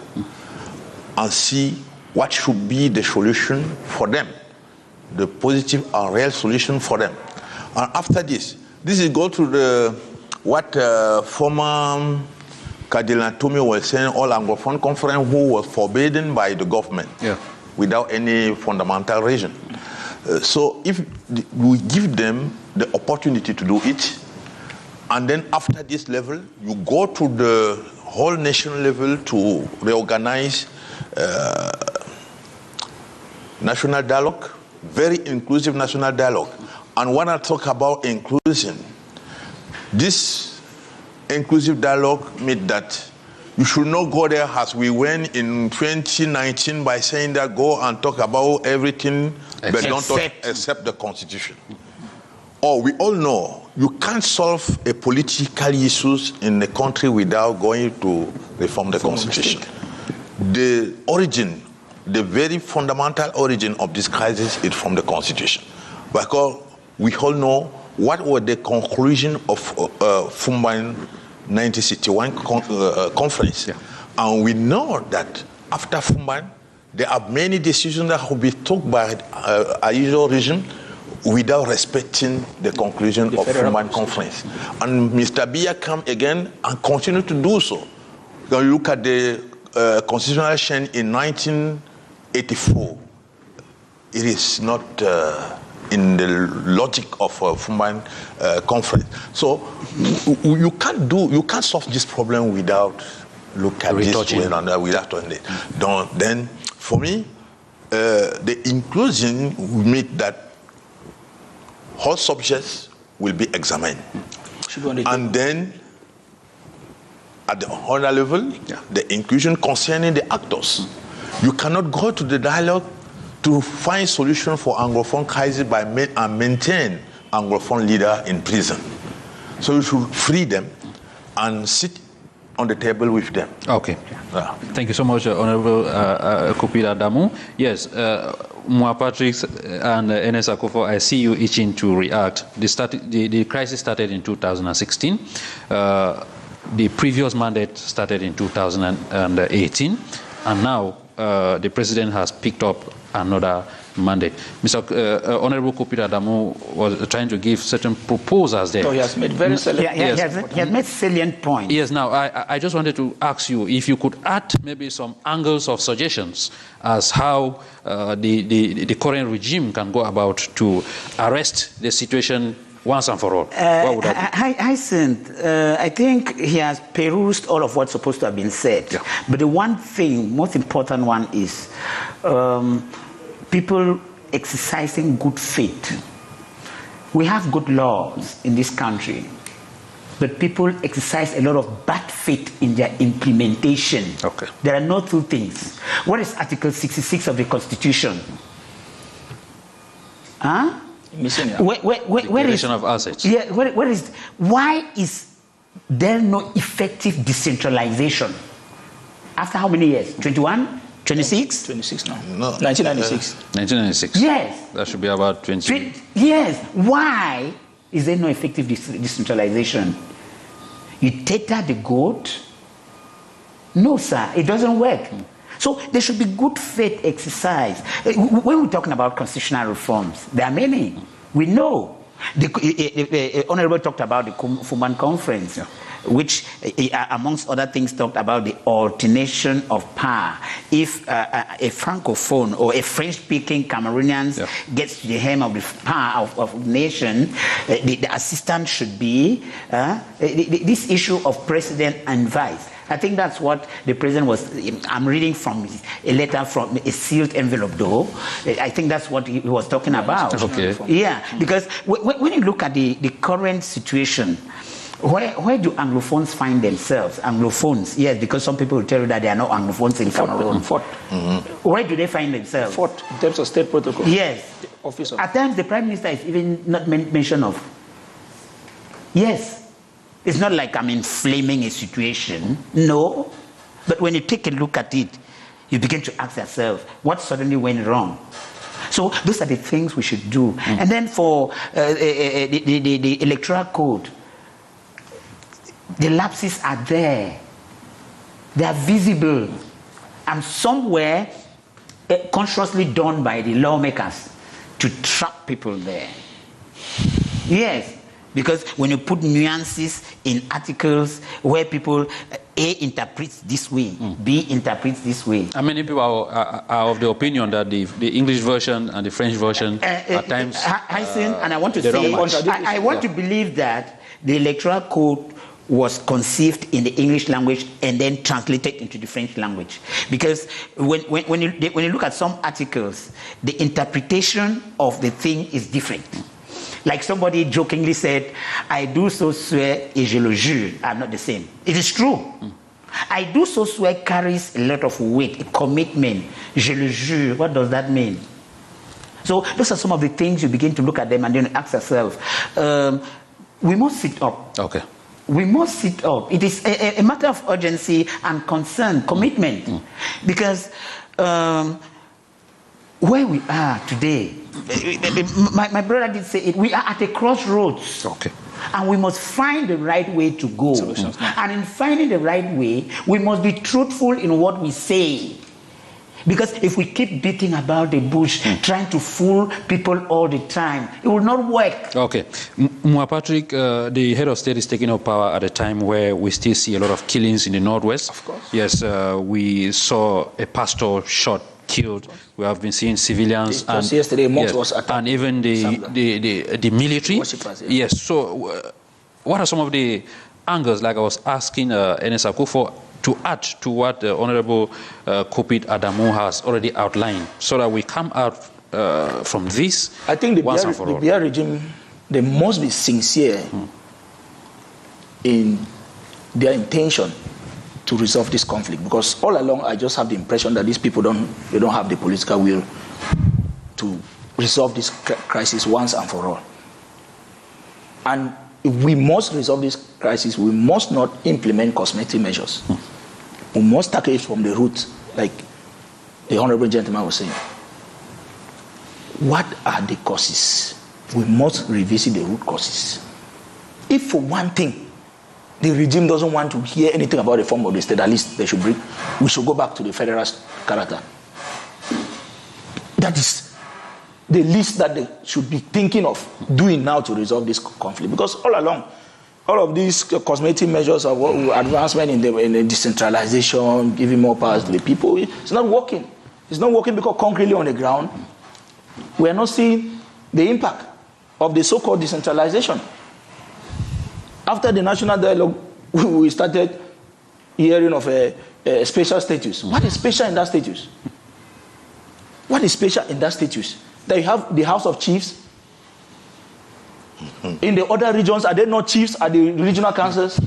and see what should be the solution for them, the positive and real solution for them. And after this is go to the what former Cardinal Tomi was saying, all Anglophone conference who was forbidden by the government without any fundamental reason. So if we give them the opportunity to do it, and then after this level, you go to the whole national level to reorganize national dialogue, very inclusive national dialogue. And when I talk about inclusion, this inclusive dialogue means that you should not go there as we went in 2019 by saying that go and talk about everything, but don't talk except the constitution. Or we all know you can't solve a political issues in the country without going to reform the constitution. The origin, the very fundamental origin of this crisis is from the constitution. Because we all know what was the conclusion of Fumban 1961 conference. And we know that after Fumban, there are many decisions that will be taken by a usual regime without respecting the conclusion of Fumban conference. And Mr. Biya come again and continue to do so. When you look at the constitutional change in 1984, it is not in the logic of Fumban conference. So you can't solve this problem without look at this way and without doing it. Then for me, the inclusion will make that all subjects will be examined. And then at the other level, the inclusion concerning the actors. You cannot go to the dialogue to find solution for Anglophone crisis by maintain Anglophone leader in prison. So you should free them and sit on the table with them. Okay. Thank you so much, Honorable KOUPIT ADAMOU. Yes, Moi Patrick and ERNEST AKOUFOU, I see you itching to react. The crisis started in 2016. The previous mandate started in 2018. And now the president has picked up another mandate. Mr. Honorable KOUPIT ADAMOU was trying to give certain proposals there. So he has made very salient, he has made salient points. Yes, now I just wanted to ask you if you could add maybe some angles of suggestions as how the current regime can go about to arrest the situation once and for all. What would that be? Hyncenth, I think he has perused all of what's supposed to have been said. But the one thing, most important one is people exercising good faith. We have good laws in this country, but people exercise a lot of bad faith in their implementation. There are no two things. What is Article 66 of the Constitution? Huh? Where is of assets? Yeah, where is? Why is there no effective decentralization? After how many years? 21? 26? 26 now. No. 1996. 1996. Yes. That should be about 20. Yes. Why is there no effective decentralization? You tether the goat? No, sir. It doesn't work. So there should be good faith exercise. When we're talking about constitutional reforms, there are many. We know. The Honorable talked about the Fumban conference, which, amongst other things, talked about the alternation of power. If a Francophone or a French-speaking Cameroonian gets to the helm of the power of nation, the assistant should be this issue of president and vice. I think that's what the president was. I'm reading from a letter from a sealed envelope, though. I think that's what he was talking about. Yeah, because when you look at the current situation, where do Anglophones find themselves? Anglophones, yes, because some people will tell you that there are no Anglophones in Cameroon. Where do they find themselves? In terms of state protocol. Yes. Officer. At times, the Prime Minister is even not mentioned of. Yes. It's not like I'm inflaming a situation. No. But when you take a look at it, you begin to ask yourself, what suddenly went wrong? So So those are the things we should do. And then for the electoral code, the lapses are there. They are visible. And somewhere consciously done by the lawmakers to trap people there. Yes, because when you put nuances in articles where people A interprets this way, B interprets this way. And many people are of the opinion that the English version and the French version at times and I want to say, I want to believe that the electoral code was conceived in the English language and then translated into the French language. Because when you look at some articles, the interpretation of the thing is different. Like somebody jokingly said, I do so swear et je le jure are not the same. It is true. I do so swear carries a lot of weight, a commitment. Je le jure, what does that mean? So those are some of the things you begin to look at them and then ask yourself, we must sit up. Okay. We must sit up. It is a matter of urgency and concern, commitment. Because where we are today, my brother did say it, we are at a crossroads. Okay. And we must find the right way to go. And in finding the right way, we must be truthful in what we say. Because if we keep beating about the bush, trying to fool people all the time, it will not work. Okay. Patrick, the head of state is taking up power at a time where we still see a lot of killings in the Northwest. Of course. Yes, we saw a pastor shot, killed. We have been seeing civilians and yesterday, was attacked. And even the military. Yes. So, what are some of the angles? Like I was asking ERNEST AKOUFOU to add to what the Honorable KOUPIT ADAMOU has already outlined, so that we come out from this. I think the Biya regime, they must be sincere in their intention to resolve this conflict, because all along I just have the impression that these people don't have the political will to resolve this crisis once and for all. And if we must resolve this crisis, we must not implement cosmetic measures. We must tackle it from the root, like the Honorable Gentleman was saying. What are the causes? We must revisit the root causes. If for one thing, the regime doesn't want to hear anything about the form of the state, at least we should go back to the federalist character. That is the least that they should be thinking of doing now to resolve this conflict. Because all along, all of these cosmetic measures of advancement in the decentralization, giving more powers to the people, it's not working. It's not working because concretely on the ground, we are not seeing the impact of the so-called decentralization. After the national dialogue, we started hearing of a special status. What is special in that status? What is special in that status? That you have the House of Chiefs. In the other regions, are they not chiefs? Are the regional councils?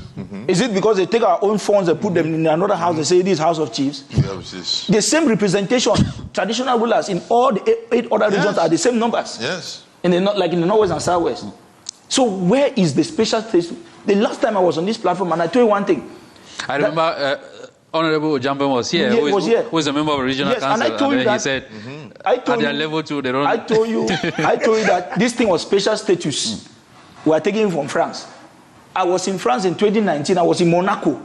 Is it because they take our own funds and put them in another house and say this House of Chiefs? The same representation, traditional rulers in all the 8 other regions are the same numbers. Yes. Like in the Northwest and Southwest. So where is the special status? The last time I was on this platform, and I told you one thing. I remember Honorable Jambon was here, who is a member of the regional council, and I told you that, he said, at their level 2, they don't... I told you that this thing was special status. We are taking it from France. I was in France in 2019. I was in Monaco.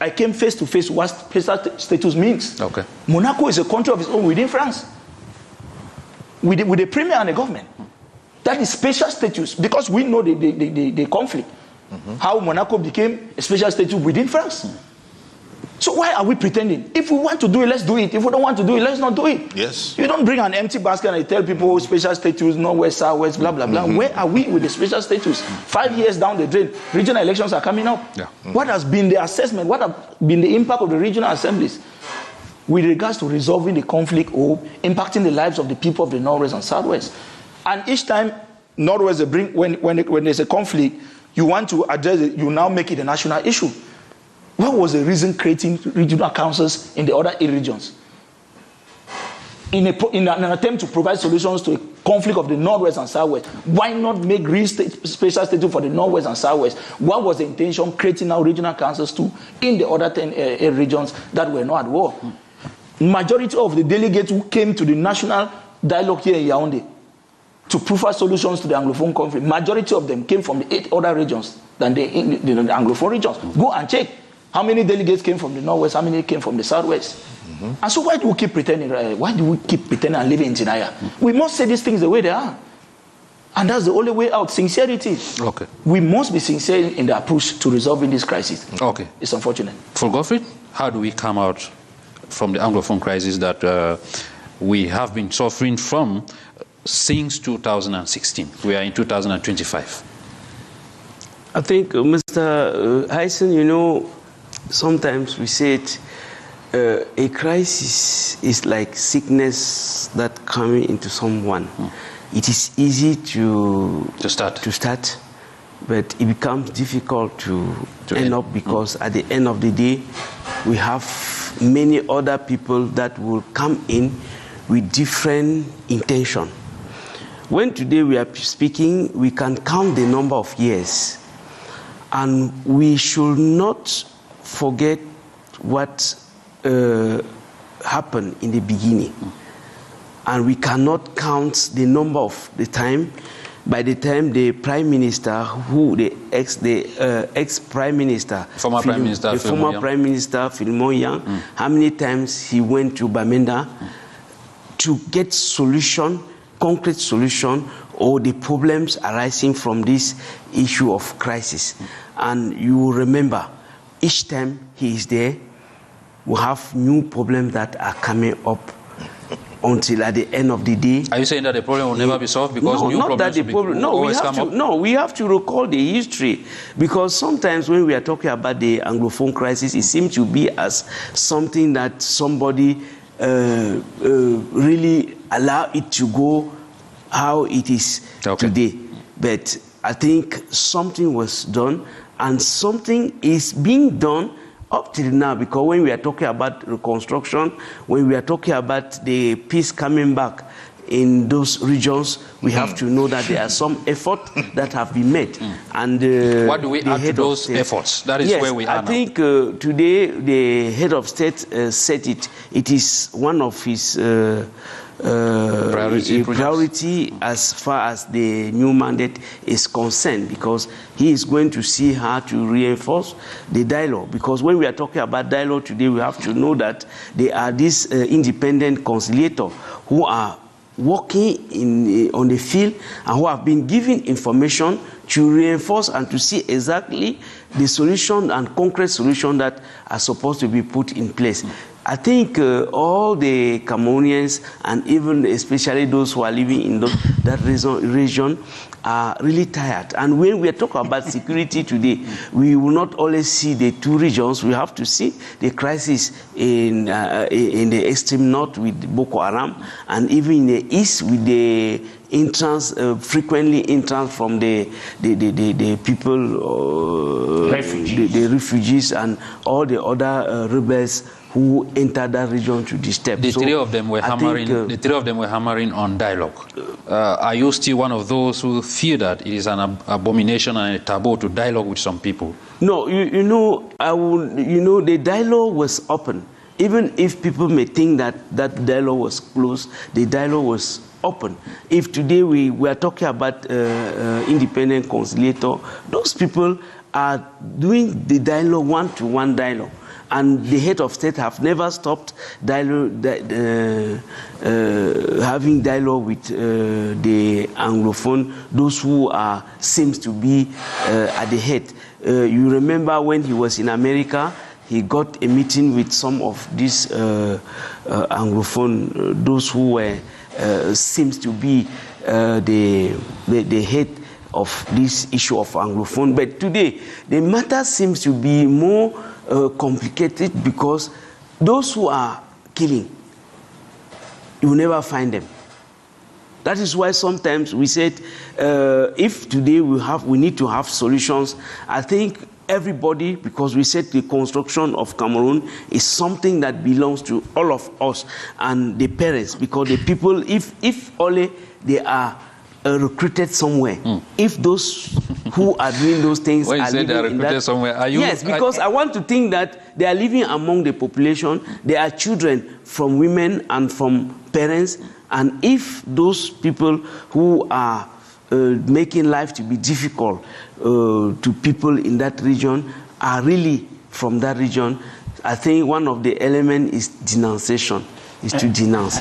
I came face to face what special status means. Okay. Monaco is a country of its own within France, with the premier and the government. That is special status, because we know the conflict. How Monaco became a special status within France. So why are we pretending? If we want to do it, let's do it. If we don't want to do it, let's not do it. Yes. You don't bring an empty basket and tell people special status, Northwest, Southwest, blah, blah, blah. Where are we with the special status? 5 years down the drain, regional elections are coming up. Yeah. What has been the assessment? What have been the impact of the regional assemblies with regards to resolving the conflict or impacting the lives of the people of the Northwest and Southwest? And each time Northwest they bring, when there's a conflict, you want to address it, you now make it a national issue. What was the reason creating regional councils in the other 8 regions? In an attempt to provide solutions to a conflict of the Northwest and Southwest, why not make real special status for the Northwest and Southwest? What was the intention creating now regional councils too in the other 10 regions that were not at war? Majority of the delegates who came to the national dialogue here in Yaoundé to provide solutions to the Anglophone conflict. Majority of them came from the 8 other regions than the Anglophone regions. Go and check. How many delegates came from the Northwest? How many came from the Southwest? And so why do we keep pretending? Why do we keep pretending and living in denial? We must say these things the way they are. And that's the only way out, sincerity. Okay. We must be sincere in the approach to resolving this crisis. Okay. It's unfortunate. For GODFRED, how do we come out from the Anglophone crisis that we have been suffering from since 2016? We are in 2025. I think, Mr. Hyncenth, you know, sometimes we say it, a crisis is like sickness that coming into someone. It is easy to start, but it becomes difficult to end up, because at the end of the day, we have many other people that will come in with different intention. When today we are speaking, we can count the number of years, and we should not forget what happened in the beginning. And we cannot count the number of the time. By the time the Prime Minister, the ex-Prime Minister, former Prime Minister Philemon Yang, how many times he went to Bamenda to get solution, concrete solution, or the problems arising from this issue of crisis. And you will remember, each time he is there, we have new problems that are coming up until at the end of the day. Are you saying that the problem will never be solved because new problems always come up? No, we have to recall the history, because sometimes when we are talking about the Anglophone crisis, it seems to be as something that somebody really allow it to go how it is today. But I think something was done, and something is being done up till now, because when we are talking about reconstruction, when we are talking about the peace coming back in those regions, we have to know that there are some efforts that have been made. And what do we add to those efforts? That is where we are now. I think today the head of state said it. It is one of his priority as far as the new mandate is concerned, because he is going to see how to reinforce the dialogue. Because when we are talking about dialogue today, we have to know that there are these independent conciliators who are working on the field and who have been given information to reinforce and to see exactly the solution and concrete solution that are supposed to be put in place. I think all the Cameroonians, and even especially those who are living in that region, are really tired. And when we are talking about security today, we will not only see the two regions, we have to see the crisis in the extreme north with Boko Haram, and even in the east with the frequently entrance from the people, the refugees and all the other rebels who entered that region to disturb. The three of them were hammering on dialogue. Are you still one of those who feel that it is an abomination and a taboo to dialogue with some people? No, you know, the dialogue was open. Even if people may think that that dialogue was closed, the dialogue was open. If today we are talking about independent conciliator, those people are doing the dialogue, one-to-one dialogue. And the head of state have never stopped having dialogue with the Anglophone, those who seems to be at the head. You remember when he was in America, he got a meeting with some of these Anglophone, those who were seems to be the head of this issue of Anglophone. But today, the matter seems to be more complicated, because those who are killing, you will never find them. That is why sometimes we said, if today we need to have solutions, I think everybody, because we said the construction of Cameroon is something that belongs to all of us and the parents, because the people, if only they are recruited somewhere, if those who are doing those things when you are say they are living in recruited that somewhere, are you? Yes, because I want to think that they are living among the population. They are children from women and from parents. And if those people who are making life to be difficult to people in that region are really from that region, I think one of the elements is denunciation. Is to denounce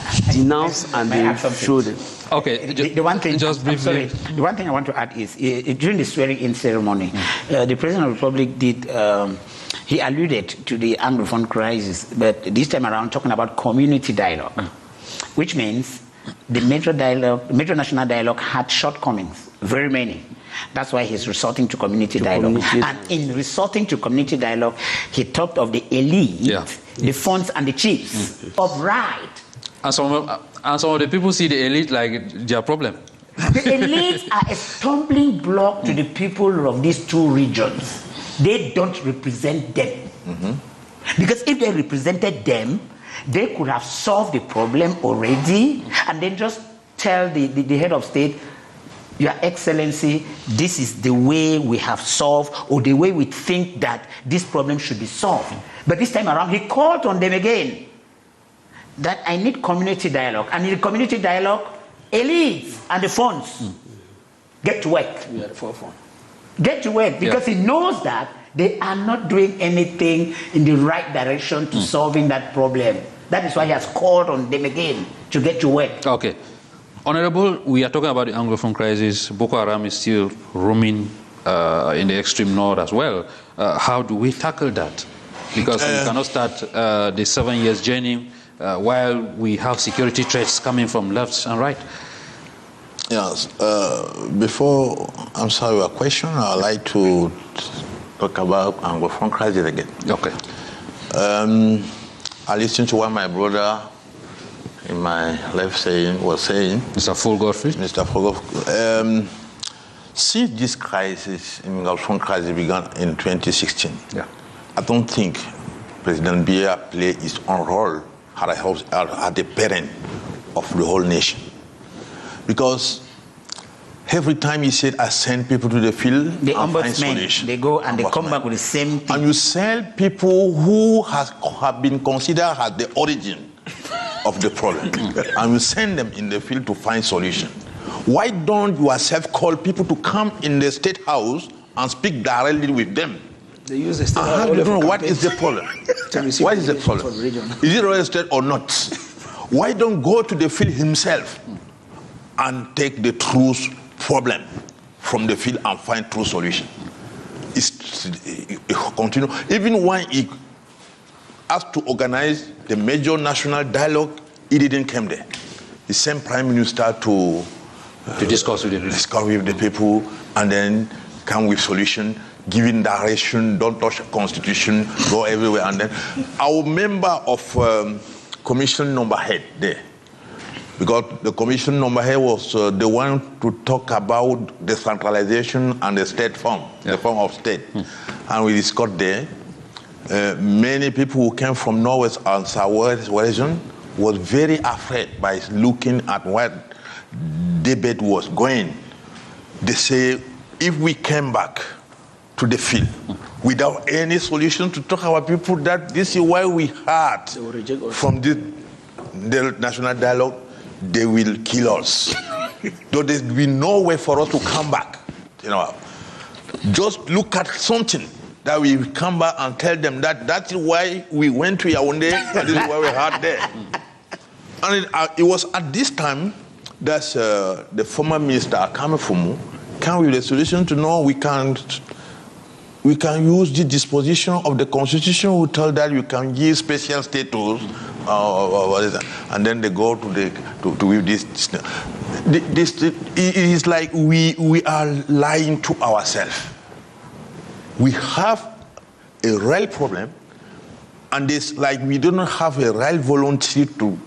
and then show them. Okay, the one thing, just briefly. The one thing I want to add is during the swearing-in ceremony, the President of the Republic did. He alluded to the Anglophone crisis, but this time around talking about community dialogue, which means the major national dialogue had shortcomings, very many. That's why he's resorting to community dialogue. And in resorting to community dialogue, he talked of the elite, the funds and the chiefs of right. And some of the people see the elite like their problem. The elites are a stumbling block to the people of these two regions. They don't represent them. Because if they represented them, they could have solved the problem already and then just tell the head of state, Your Excellency, this is the way we have solved, or the way we think that this problem should be solved. But this time around, he called on them again that I need community dialogue. And in the community dialogue, elites and the funds get to work. We are the forefront. Get to work, because he knows that they are not doing anything in the right direction to solving that problem. That is why he has called on them again to get to work. Okay. Honorable, we are talking about the Anglophone crisis. Boko Haram is still roaming in the extreme north as well. How do we tackle that? Because we cannot start the 7 years journey while we have security threats coming from left and right. Yes. Before answer your question, I'd like to talk about Anglophone crisis again. Okay. I listened to what my brother in my left was saying. Mr. GODFRED? Mr. GODFRED. Since this crisis, Anglophone crisis began in 2016, I don't think President Biya played his own role as the parent of the whole nation. Because every time he said, I send people to the field, the ombudsmen, they go and they come back with the same thing. And you send people who have been considered as the origin of the problem, and you send them in the field to find solution. Why don't you yourself call people to come in the State House and speak directly with them? They use the State House. What is the problem? What is the problem? Is it real estate or not? Why don't go to the field himself and take the true problem from the field and find true solution? It continue. Even when he asked to organize the major national dialogue, he didn't come there. He sent Prime Minister to discuss with the people and then come with solution, giving direction, don't touch the constitution, go everywhere. And then our member of commission number head there, because the commission number head was the one to talk about decentralization and the state form, the form of state. And we discussed there. Many people who came from Northwest and Southwest region was very afraid by looking at what debate was going. They say, if we came back to the field without any solution to talk about people, that this is why we had from the national dialogue, they will kill us. Though there will be no way for us to come back. You know, just look at something that we come back and tell them that that's why we went to Yaoundé and this is why we had there. And it was at this time that the former minister AKOUFOU came with a solution to know we can use the disposition of the constitution. We tell that you can give special status, and then they go to this. It is like we are lying to ourselves. We have a real problem, and it's like we do not have a real volunteer to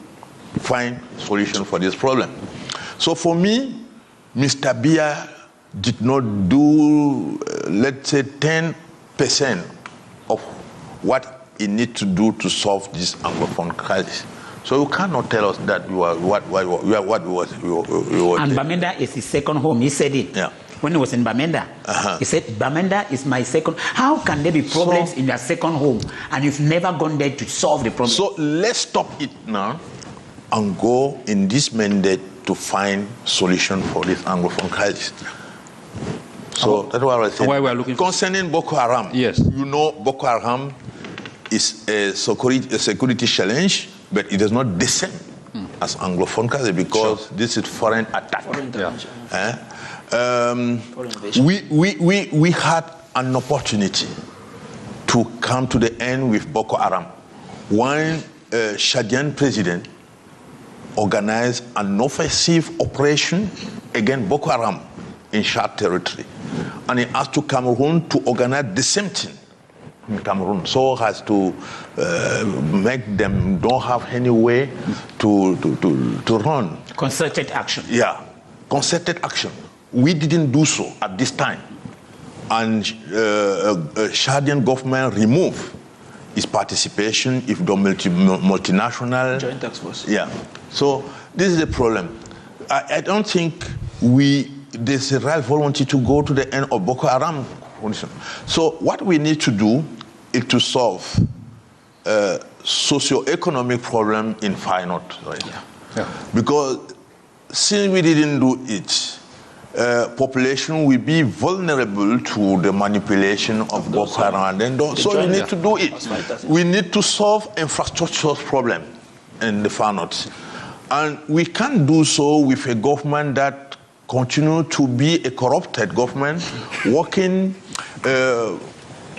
find solution for this problem. So for me, Mr. Biya did not do, let's say, 10% of what he needs to do to solve this Anglophone crisis. So you cannot tell us that you are what was. And Bamenda is his second home. He said it. Yeah. when he was in Bamenda. He said, Bamenda is my second. How can there be problems in your second home and you've never gone there to solve the problem? So let's stop it now and go in this mandate to find solution for this Anglophone crisis. So that's what I said. Why we are looking concerning Boko Haram, yes, you know Boko Haram is a security challenge, but it is not the same as Anglophone crisis because this is foreign attack. We had an opportunity to come to the end with Boko Haram. One Chadian president organized an offensive operation against Boko Haram in Chad territory. And he asked to Cameroon to organize the same thing in Cameroon, so as to make them don't have any way to run. Concerted action. Yeah, concerted action. We didn't do so at this time. And Chadian government removed its participation if the multinational joint task force. Yeah. So this is the problem. I don't think there's a real volunteer to go to the end of Boko Haram. So what we need to do is to solve socio-economic problem in Far North. Right? Yeah. Because since we didn't do it, population will be vulnerable to the manipulation of Boko Haram. So we need to do it. We need to solve infrastructure problem in the Far North. And we can't do so with a government that continue to be a corrupted government, working,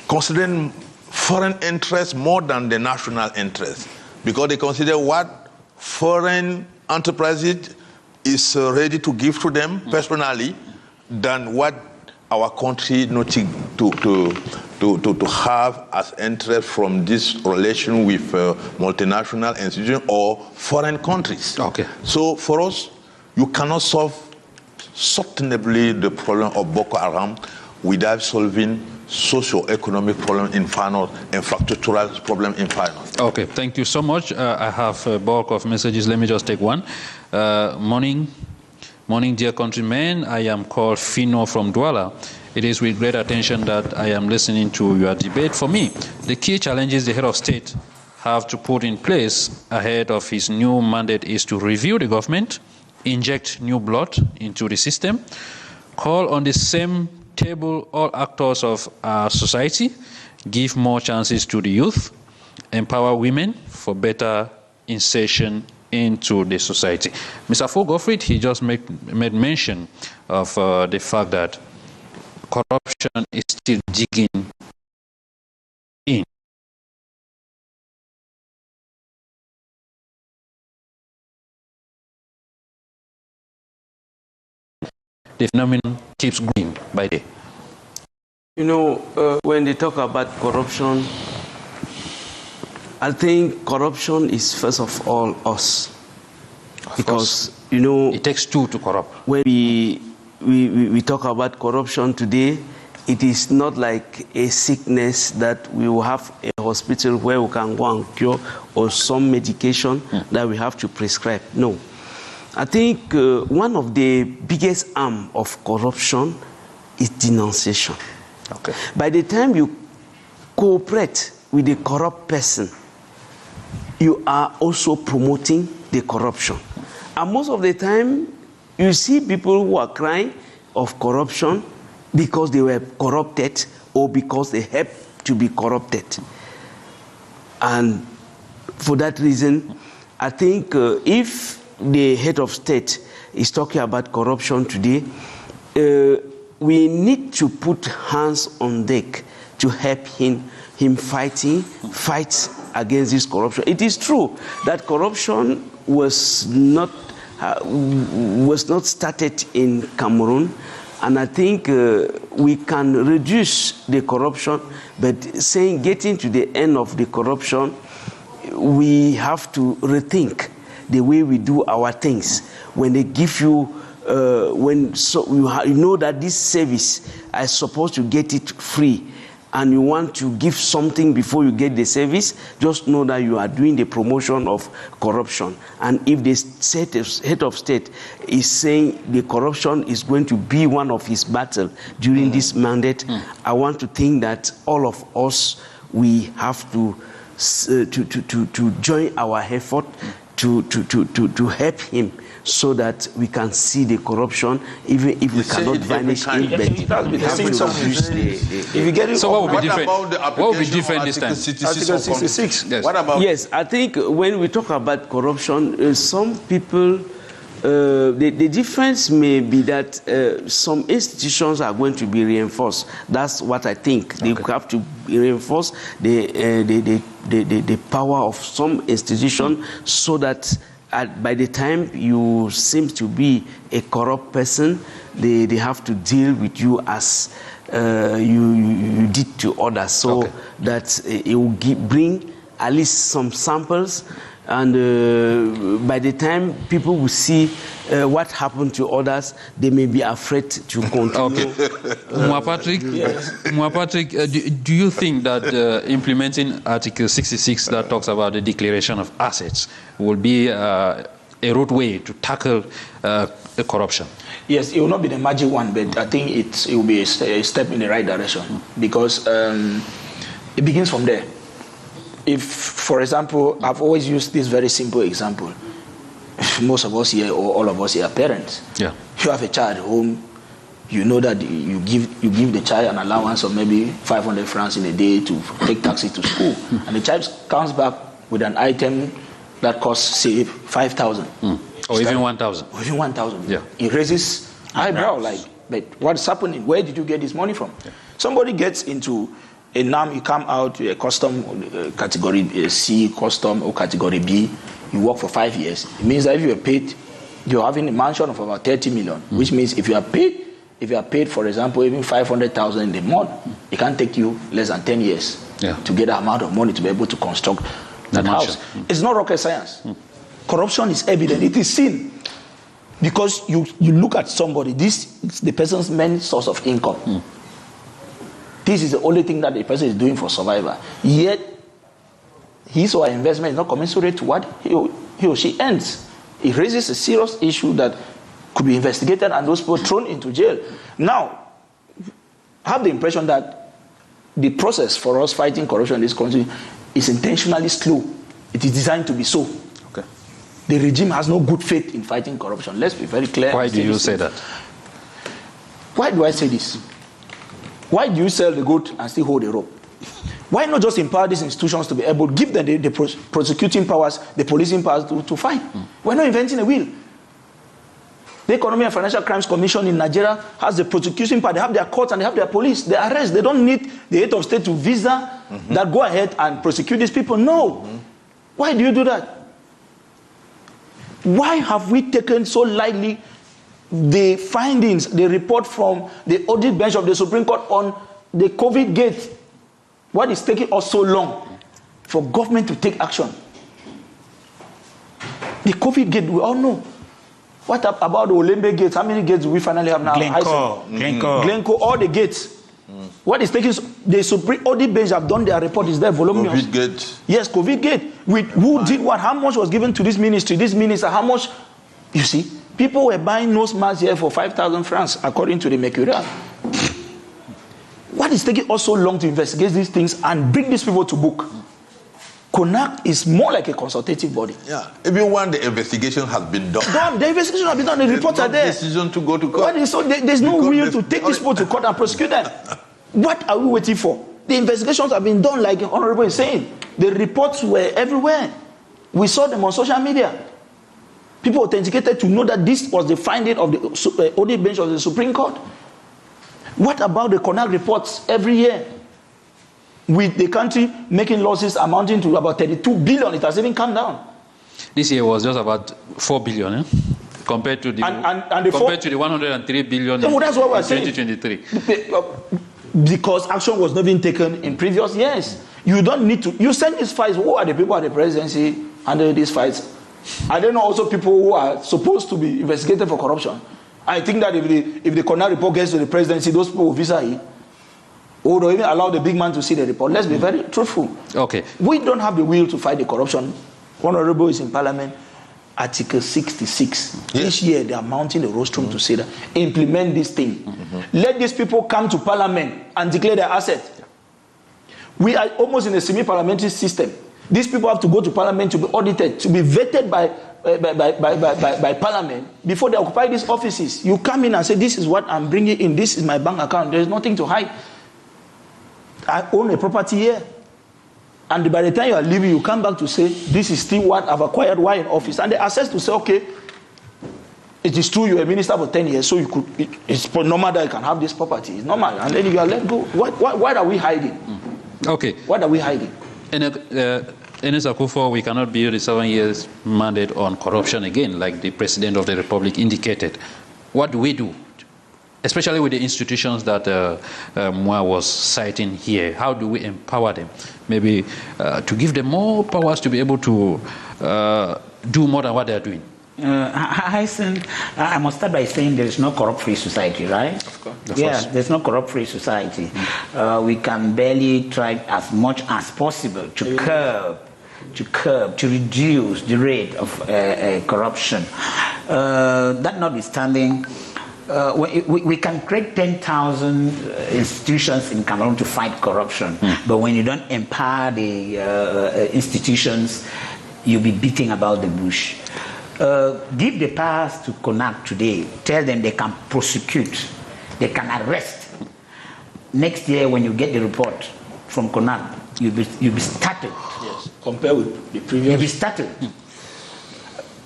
considering foreign interests more than the national interest, because they consider what foreign enterprises is ready to give to them personally than what our country needs to have as interest from this relation with multinational institutions or foreign countries. Okay. So for us, you cannot solve sustainably the problem of Boko Haram without solving socio-economic problem in Far North, infrastructural problem in Far North. Okay, thank you so much. I have a bulk of messages. Let me just take one. Morning, dear countrymen. I am called Fino from Douala. It is with great attention that I am listening to your debate. For me, the key challenges the head of state have to put in place ahead of his new mandate is to review the government, inject new blood into the system, call on the same table all actors of our society, give more chances to the youth, empower women for better insertion into the society. Mr. GODFRED, he just made mention of the fact that corruption is still digging in. The phenomenon keeps growing by day. You know, when they talk about corruption, I think corruption is first of all us. Because, you know, it takes two to corrupt. When we talk about corruption today, it is not like a sickness that we will have a hospital where we can go and cure or some medication that we have to prescribe. No. I think one of the biggest arm of corruption is denunciation. Okay. By the time you cooperate with a corrupt person, you are also promoting the corruption. And most of the time, you see people who are crying of corruption because they were corrupted or because they helped to be corrupted. And for that reason, I think if the head of state is talking about corruption today, we need to put hands on deck to help him fight against this corruption. It is true that corruption was not started in Cameroon, and I think we can reduce the corruption, but getting to the end of the corruption, we have to rethink the way we do our things. When they give you, you know that this service, I'm supposed to get it free, and you want to give something before you get the service, just know that you are doing the promotion of corruption. And if the head of state is saying the corruption is going to be one of his battles during this mandate, I want to think that all of us, we have to join our effort to help him, so that we can see the corruption, even if we cannot vanish it. So what would be different? What would be different this time? Article 66. Yes. What about? Yes, I think when we talk about corruption, some people, the difference may be that some institutions are going to be reinforced. That's what I think. They have to reinforce the power of some institution, so that by the time you seem to be a corrupt person, they have to deal with you as you did to others, so that it will bring at least some samples, and by the time people will see what happened to others, they may be afraid to continue. Patrick, do you think that implementing Article 66 that talks about the declaration of assets will be a roadway to tackle corruption? Yes, it will not be the magic one, but I think it will be a step in the right direction, because it begins from there. If, for example, I've always used this very simple example. Most of us here, or all of us here, are parents. Yeah. You have a child at home, you know that you give the child an allowance of maybe 500 francs in a day to take taxi to school, and the child comes back with an item that costs, say, 5,000. Or even 1,000. Or even 1,000. Yeah. It raises eyebrow, like, but what's happening? Where did you get this money from? Yeah. Somebody gets into a NAM, you come out to a custom category C, custom, or category B, you work for 5 years. It means that if you are paid, you're having a mansion of about 30 million, which means if you are paid, for example, even 500,000 in a month, it can take you less than 10 years to get that amount of money to be able to construct that house. It's not rocket science. Corruption is evident. It is seen. Because you look at somebody, this is the person's main source of income. This is the only thing that the person is doing for survival. Yet, his or her investment is not commensurate to what he or she earns. It raises a serious issue that could be investigated and those people thrown into jail. Now, I have the impression that the process for us fighting corruption in this country is intentionally slow. It is designed to be so. Okay. The regime has no good faith in fighting corruption. Let's be very clear. Why do you say that? Why do I say this? Why do you sell the goat and still hold the rope? Why not just empower these institutions to be able to give them the prosecuting powers, the policing powers to fight? We're not inventing a wheel. The Economic and Financial Crimes Commission in Nigeria has the prosecuting power. They have their courts and they have their police. They arrest. They don't need the head of state to visa that go ahead and prosecute these people. No. Why do you do that? Why have we taken so lightly the findings, the report from the audit bench of the Supreme Court on the COVID gate? What is taking us so long for government to take action? The COVID gate, we all know. What about the Olembe gates? How many gates do we finally have now? Glencoe, all the gates. What is taking the Supreme Audit bench have done their report? Is there voluminous? COVID gate. Yes, COVID gate. With who did what? How much was given to this ministry? This minister, how much? You see, people were buying nose masks here for 5,000 francs, according to the Mercurial. What is taking us so long to investigate these things and bring these people to book? CONAC is more like a consultative body. Yeah, even when the investigation has been done. The investigation has been done, the reports are there. Decision to go to court. There's no will to take these people to court and prosecute them. What are we waiting for? The investigations have been done, like the Honorable is saying. The reports were everywhere. We saw them on social media. People authenticated to know that this was the finding of the audit bench of the Supreme Court. What about the CONAC reports every year? With the country making losses amounting to about 32 billion, it has even come down. This year was just about 4 billion, compared to the to the 103 billion in 2023. Because action was not being taken in previous years. You don't need to. You send these files. Who are the people at the presidency handling these files? Are there not also people who are supposed to be investigated for corruption? I think that if the CONAC report gets to the presidency, those people will visa it. We would even allow the big man to see the report. Let's be very truthful. Okay. We don't have the will to fight the corruption. Honorable is in Parliament. Article 66. Yes. This year they are mounting the rostrum to say that implement this thing. Let these people come to Parliament and declare their asset. We are almost in a semi-parliamentary system. These people have to go to Parliament to be audited, to be vetted by Parliament before they occupy these offices. You come in and say, this is what I'm bringing in, this is my bank account. There is nothing to hide. I own a property here. And by the time you are leaving, you come back to say, this is still what I've acquired while in office. And they assess to say, okay, it is true you're a minister for 10 years, so you could, it's normal that you can have this property. It's normal. And then you are let go. What are we hiding? Okay. What are we hiding? Ernest AKOUFOU, we cannot build a 7 years mandate on corruption again, like the President of the Republic indicated. What do we do? Especially with the institutions that Moi was citing here, how do we empower them? Maybe to give them more powers to be able to do more than what they are doing. Hyncenth, I must start by saying there is no corrupt-free society, right? Of course. Yeah, there's no corrupt-free society. We can barely try as much as possible to curb, to reduce the rate of corruption. That notwithstanding, we can create 10,000 institutions in Cameroon to fight corruption, but when you don't empower the institutions, you'll be beating about the bush. Give the powers to CONAC today. Tell them they can prosecute, they can arrest. Next year, when you get the report from CONAC, you'll be startled. Yes, compared with the previous. You'll be startled.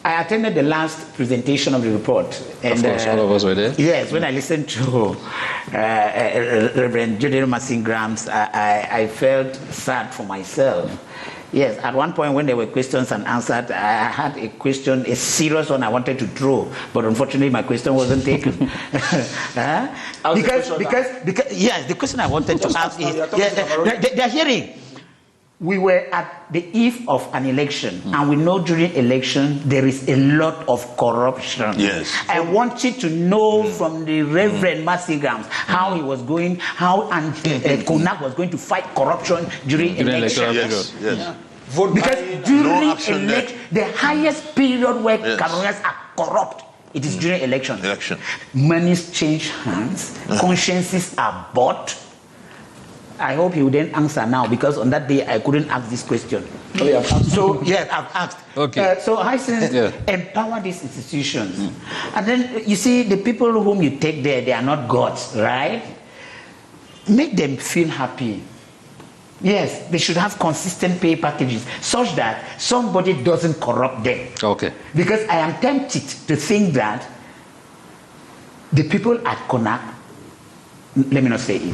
I attended the last presentation of the report. And, of course, all of us were there. Yes, when I listened to Reverend Jodero Masingrams, I felt sad for myself. Yes, at one point when there were questions and answered, I had a question, a serious one I wanted to throw, but unfortunately my question wasn't taken. Because yes, the question I wanted to ask is, they're hearing. We were at the eve of an election, and we know during election there is a lot of corruption. Yes. I wanted to know from the Reverend Masingrams how he was going, how CONAC was going to fight corruption during election. Yes, yes. Yeah. Because during election, the highest period where Cameroonians are corrupt, it is during election. Monies change hands, consciences are bought. I hope you then answer now, because on that day I couldn't ask this question. So yes, I've asked. Okay. So Hyncenth, empower these institutions, and then you see the people whom you take there, they are not gods, right? Make them feel happy. Yes, they should have consistent pay packages such that somebody doesn't corrupt them. Okay. Because I am tempted to think that the people at CONAC, let me not say it.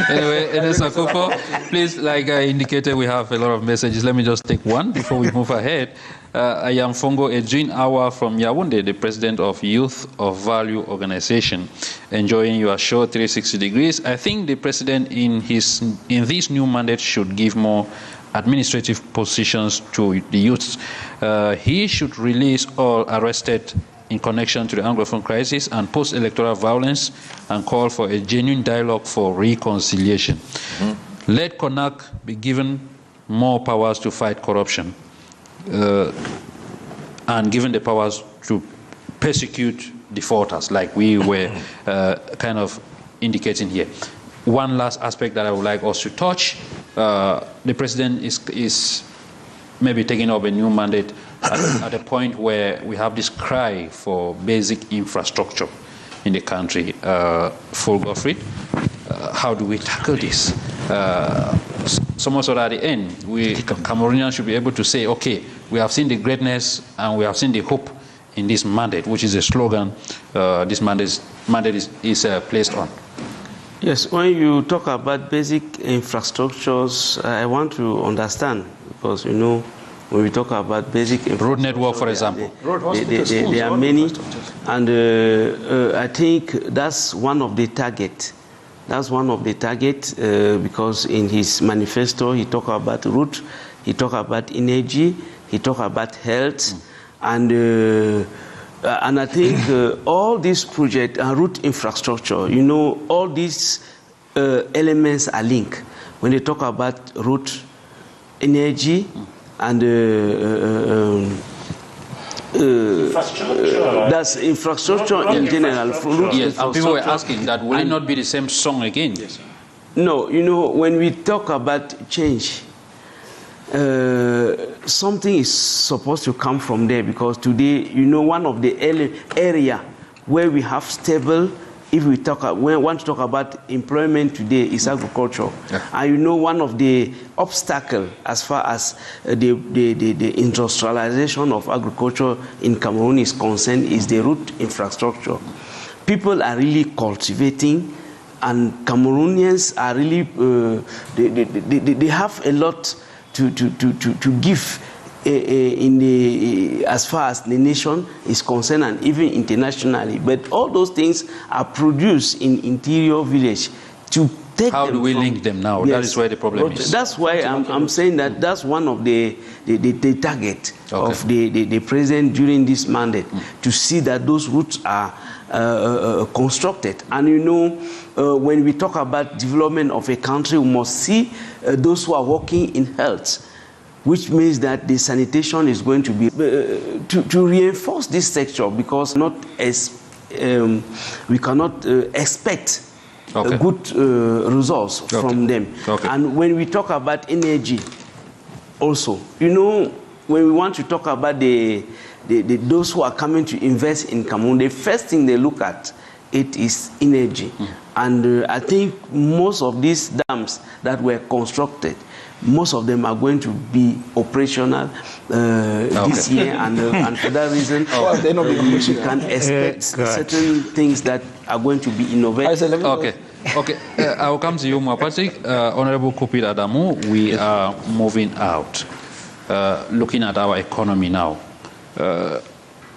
Anyway, Ernest AKOUFOU, please, like I indicated, we have a lot of messages. Let me just take one before we move ahead. I am Fongo Edwin Awa from Yaoundé, the president of Youth of Value Organization, enjoying your show 360 degrees. I think the president in this new mandate should give more administrative positions to the youths. He should release all arrested in connection to the Anglophone crisis and post-electoral violence, and call for a genuine dialogue for reconciliation. Let CONAC be given more powers to fight corruption, and given the powers to persecute defaulters, like we were kind of indicating here. One last aspect that I would like us to touch, the president is maybe taking up a new mandate at a point where we have this cry for basic infrastructure in the country. Full GODFRED, how do we tackle this? Somewhat so that at the end, Cameroonians should be able to say, okay, we have seen the greatness and we have seen the hope in this mandate, which is a slogan this mandate is placed on. Yes, when you talk about basic infrastructures, I want to understand, because you know, when we talk about basic road network, for example, there are many, and I think that's one of the targets. That's one of the targets because in his manifesto he talked about route, he talked about energy, he talked about health, and I think all these projects and route infrastructure, you know, all these elements are linked. When they talk about road, energy, and that's infrastructure in general. Yes, and people were asking that will it not be the same song again? Yes. No, you know, when we talk about change, something is supposed to come from there, because today, you know, one of the area where we have stable, if we want to talk about employment today, is agriculture. Yeah. And you know, one of the obstacles as far as the industrialization of agriculture in Cameroon is concerned is the root infrastructure. People are really cultivating, and Cameroonians are really, they have a lot to give in the, as far as the nation is concerned, and even internationally. But all those things are produced in interior village. To take how do we link them now? Yes. That is where the problem is. That's why I'm saying that that's one of the target of the president during this mandate, to see that those routes are constructed. And you know, when we talk about development of a country, we must see those who are working in health, which means that the sanitation is going to be to reinforce this sector, because not as we cannot expect good results from them. And when we talk about energy, also, you know, when we want to talk about those who are coming to invest in Cameroon, the first thing they look at it is energy. And I think most of these dams that were constructed, most of them are going to be operational this year, and for that reason, we can expect certain things that are going to be innovative. Okay, I will come to you, Mwapati. Honorable KOUPIT ADAMOU, we are moving out, looking at our economy now.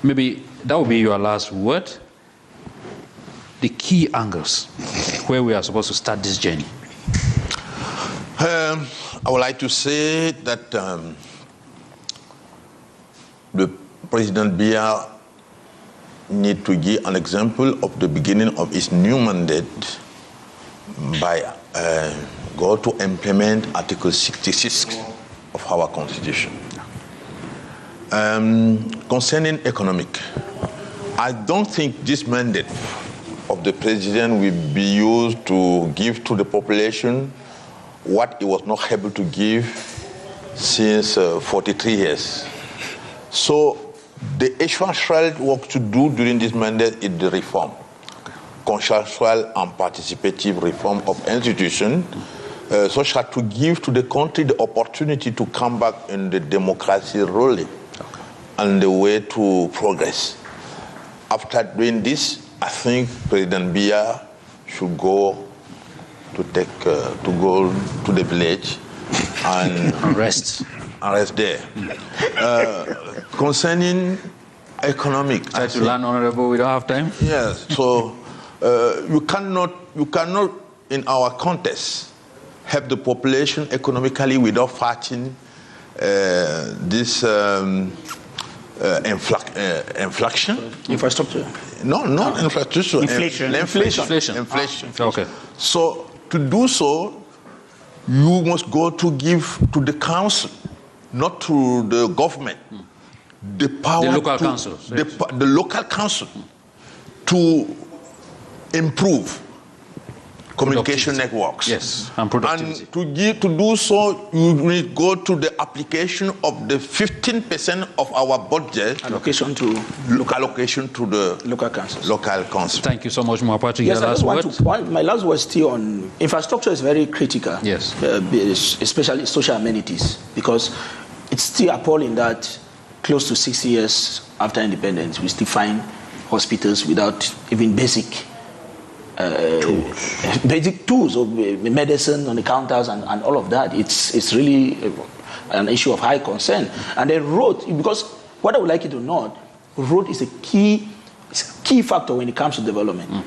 Maybe that will be your last word. The key angles where we are supposed to start this journey. I would like to say that the President Biya need to give an example of the beginning of his new mandate by go to implement Article 66 of our Constitution. Concerning economic, I don't think this mandate of the President will be used to give to the population what he was not able to give since 43 years. So the essential work to do during this mandate is the reform, consensual and participative reform of institutions, such as to give to the country the opportunity to come back in the democracy rolling and the way to progress. After doing this, I think President Biya should go to go to the village and rest there. Concerning economic, try to learn, Honorable. We don't have time. Yes. So you cannot in our context help the population economically without fighting this infrastructure. No, not infrastructure. Inflation. Okay. So to do so, you must go to give to the council, not to the government, the power. The local council. The local council to improve communication networks. Yes, and productivity. And to do so, you will go to the application of the 15% of our budget allocation to the local council. Thank you so much, Mwapati. Yes, I just want to point, my last word still on infrastructure is very critical. Yes, especially social amenities, because it's still appalling that close to 60 years after independence, we still find hospitals without even basic tools of medicine on the counters and all of that. It's really an issue of high concern. And the road, because what I would like you to note, road is a key factor when it comes to development.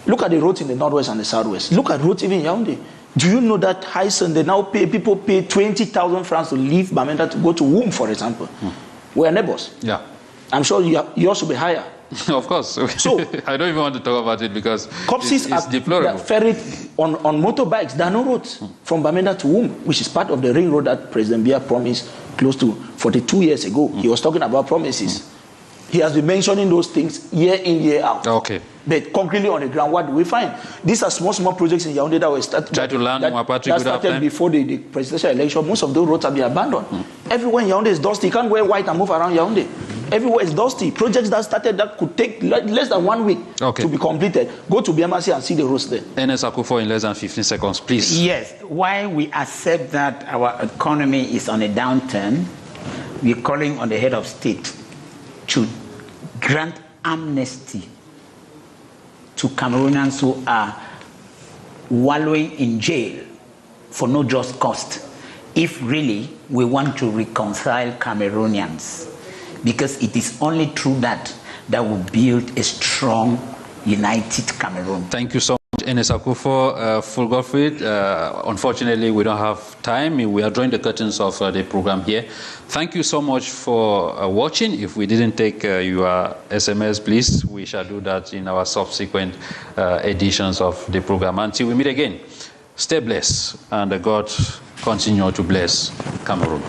Look at the roads in the northwest and the southwest. Look at roads even in Yaoundé. Do you know that Hyncenth, they now people pay 20,000 francs to leave Bamenda to go to Womb, for example? We are neighbors. Yeah. I'm sure yours will be higher. Of course. So I don't even want to talk about it because corpses it's deplorable. ferried on motorbikes. There are no roads from Bamenda to Womb, which is part of the ring road that President Biya promised close to 42 years ago. He was talking about promises. He has been mentioning those things year in, year out. Okay. But concretely on the ground, what do we find? These are small projects in Yaoundé that were started. Try to learn that started before the presidential election. Most of those roads have been abandoned. Everywhere in Yaoundé is dusty. You can't wear white and move around Yaoundé. Everywhere is dusty. Projects that started that could take less than 1 week to be completed. Go to Biya'S and see the roads there. ERNEST AKOUFOU in less than 15 seconds, please. Yes. Why we accept that our economy is on a downturn, we're calling on the head of state to grant amnesty to Cameroonians who are wallowing in jail for no just cause, if really we want to reconcile Cameroonians, because it is only through that will build a strong, united Cameroon. Thank you so much, ERNEST AKOUFOU, full GODFRED. Unfortunately, we don't have time. We are drawing the curtains of the program here. Thank you so much for watching. If we didn't take your SMS, please, we shall do that in our subsequent editions of the program. Until we meet again, stay blessed, and God continue to bless Cameroon.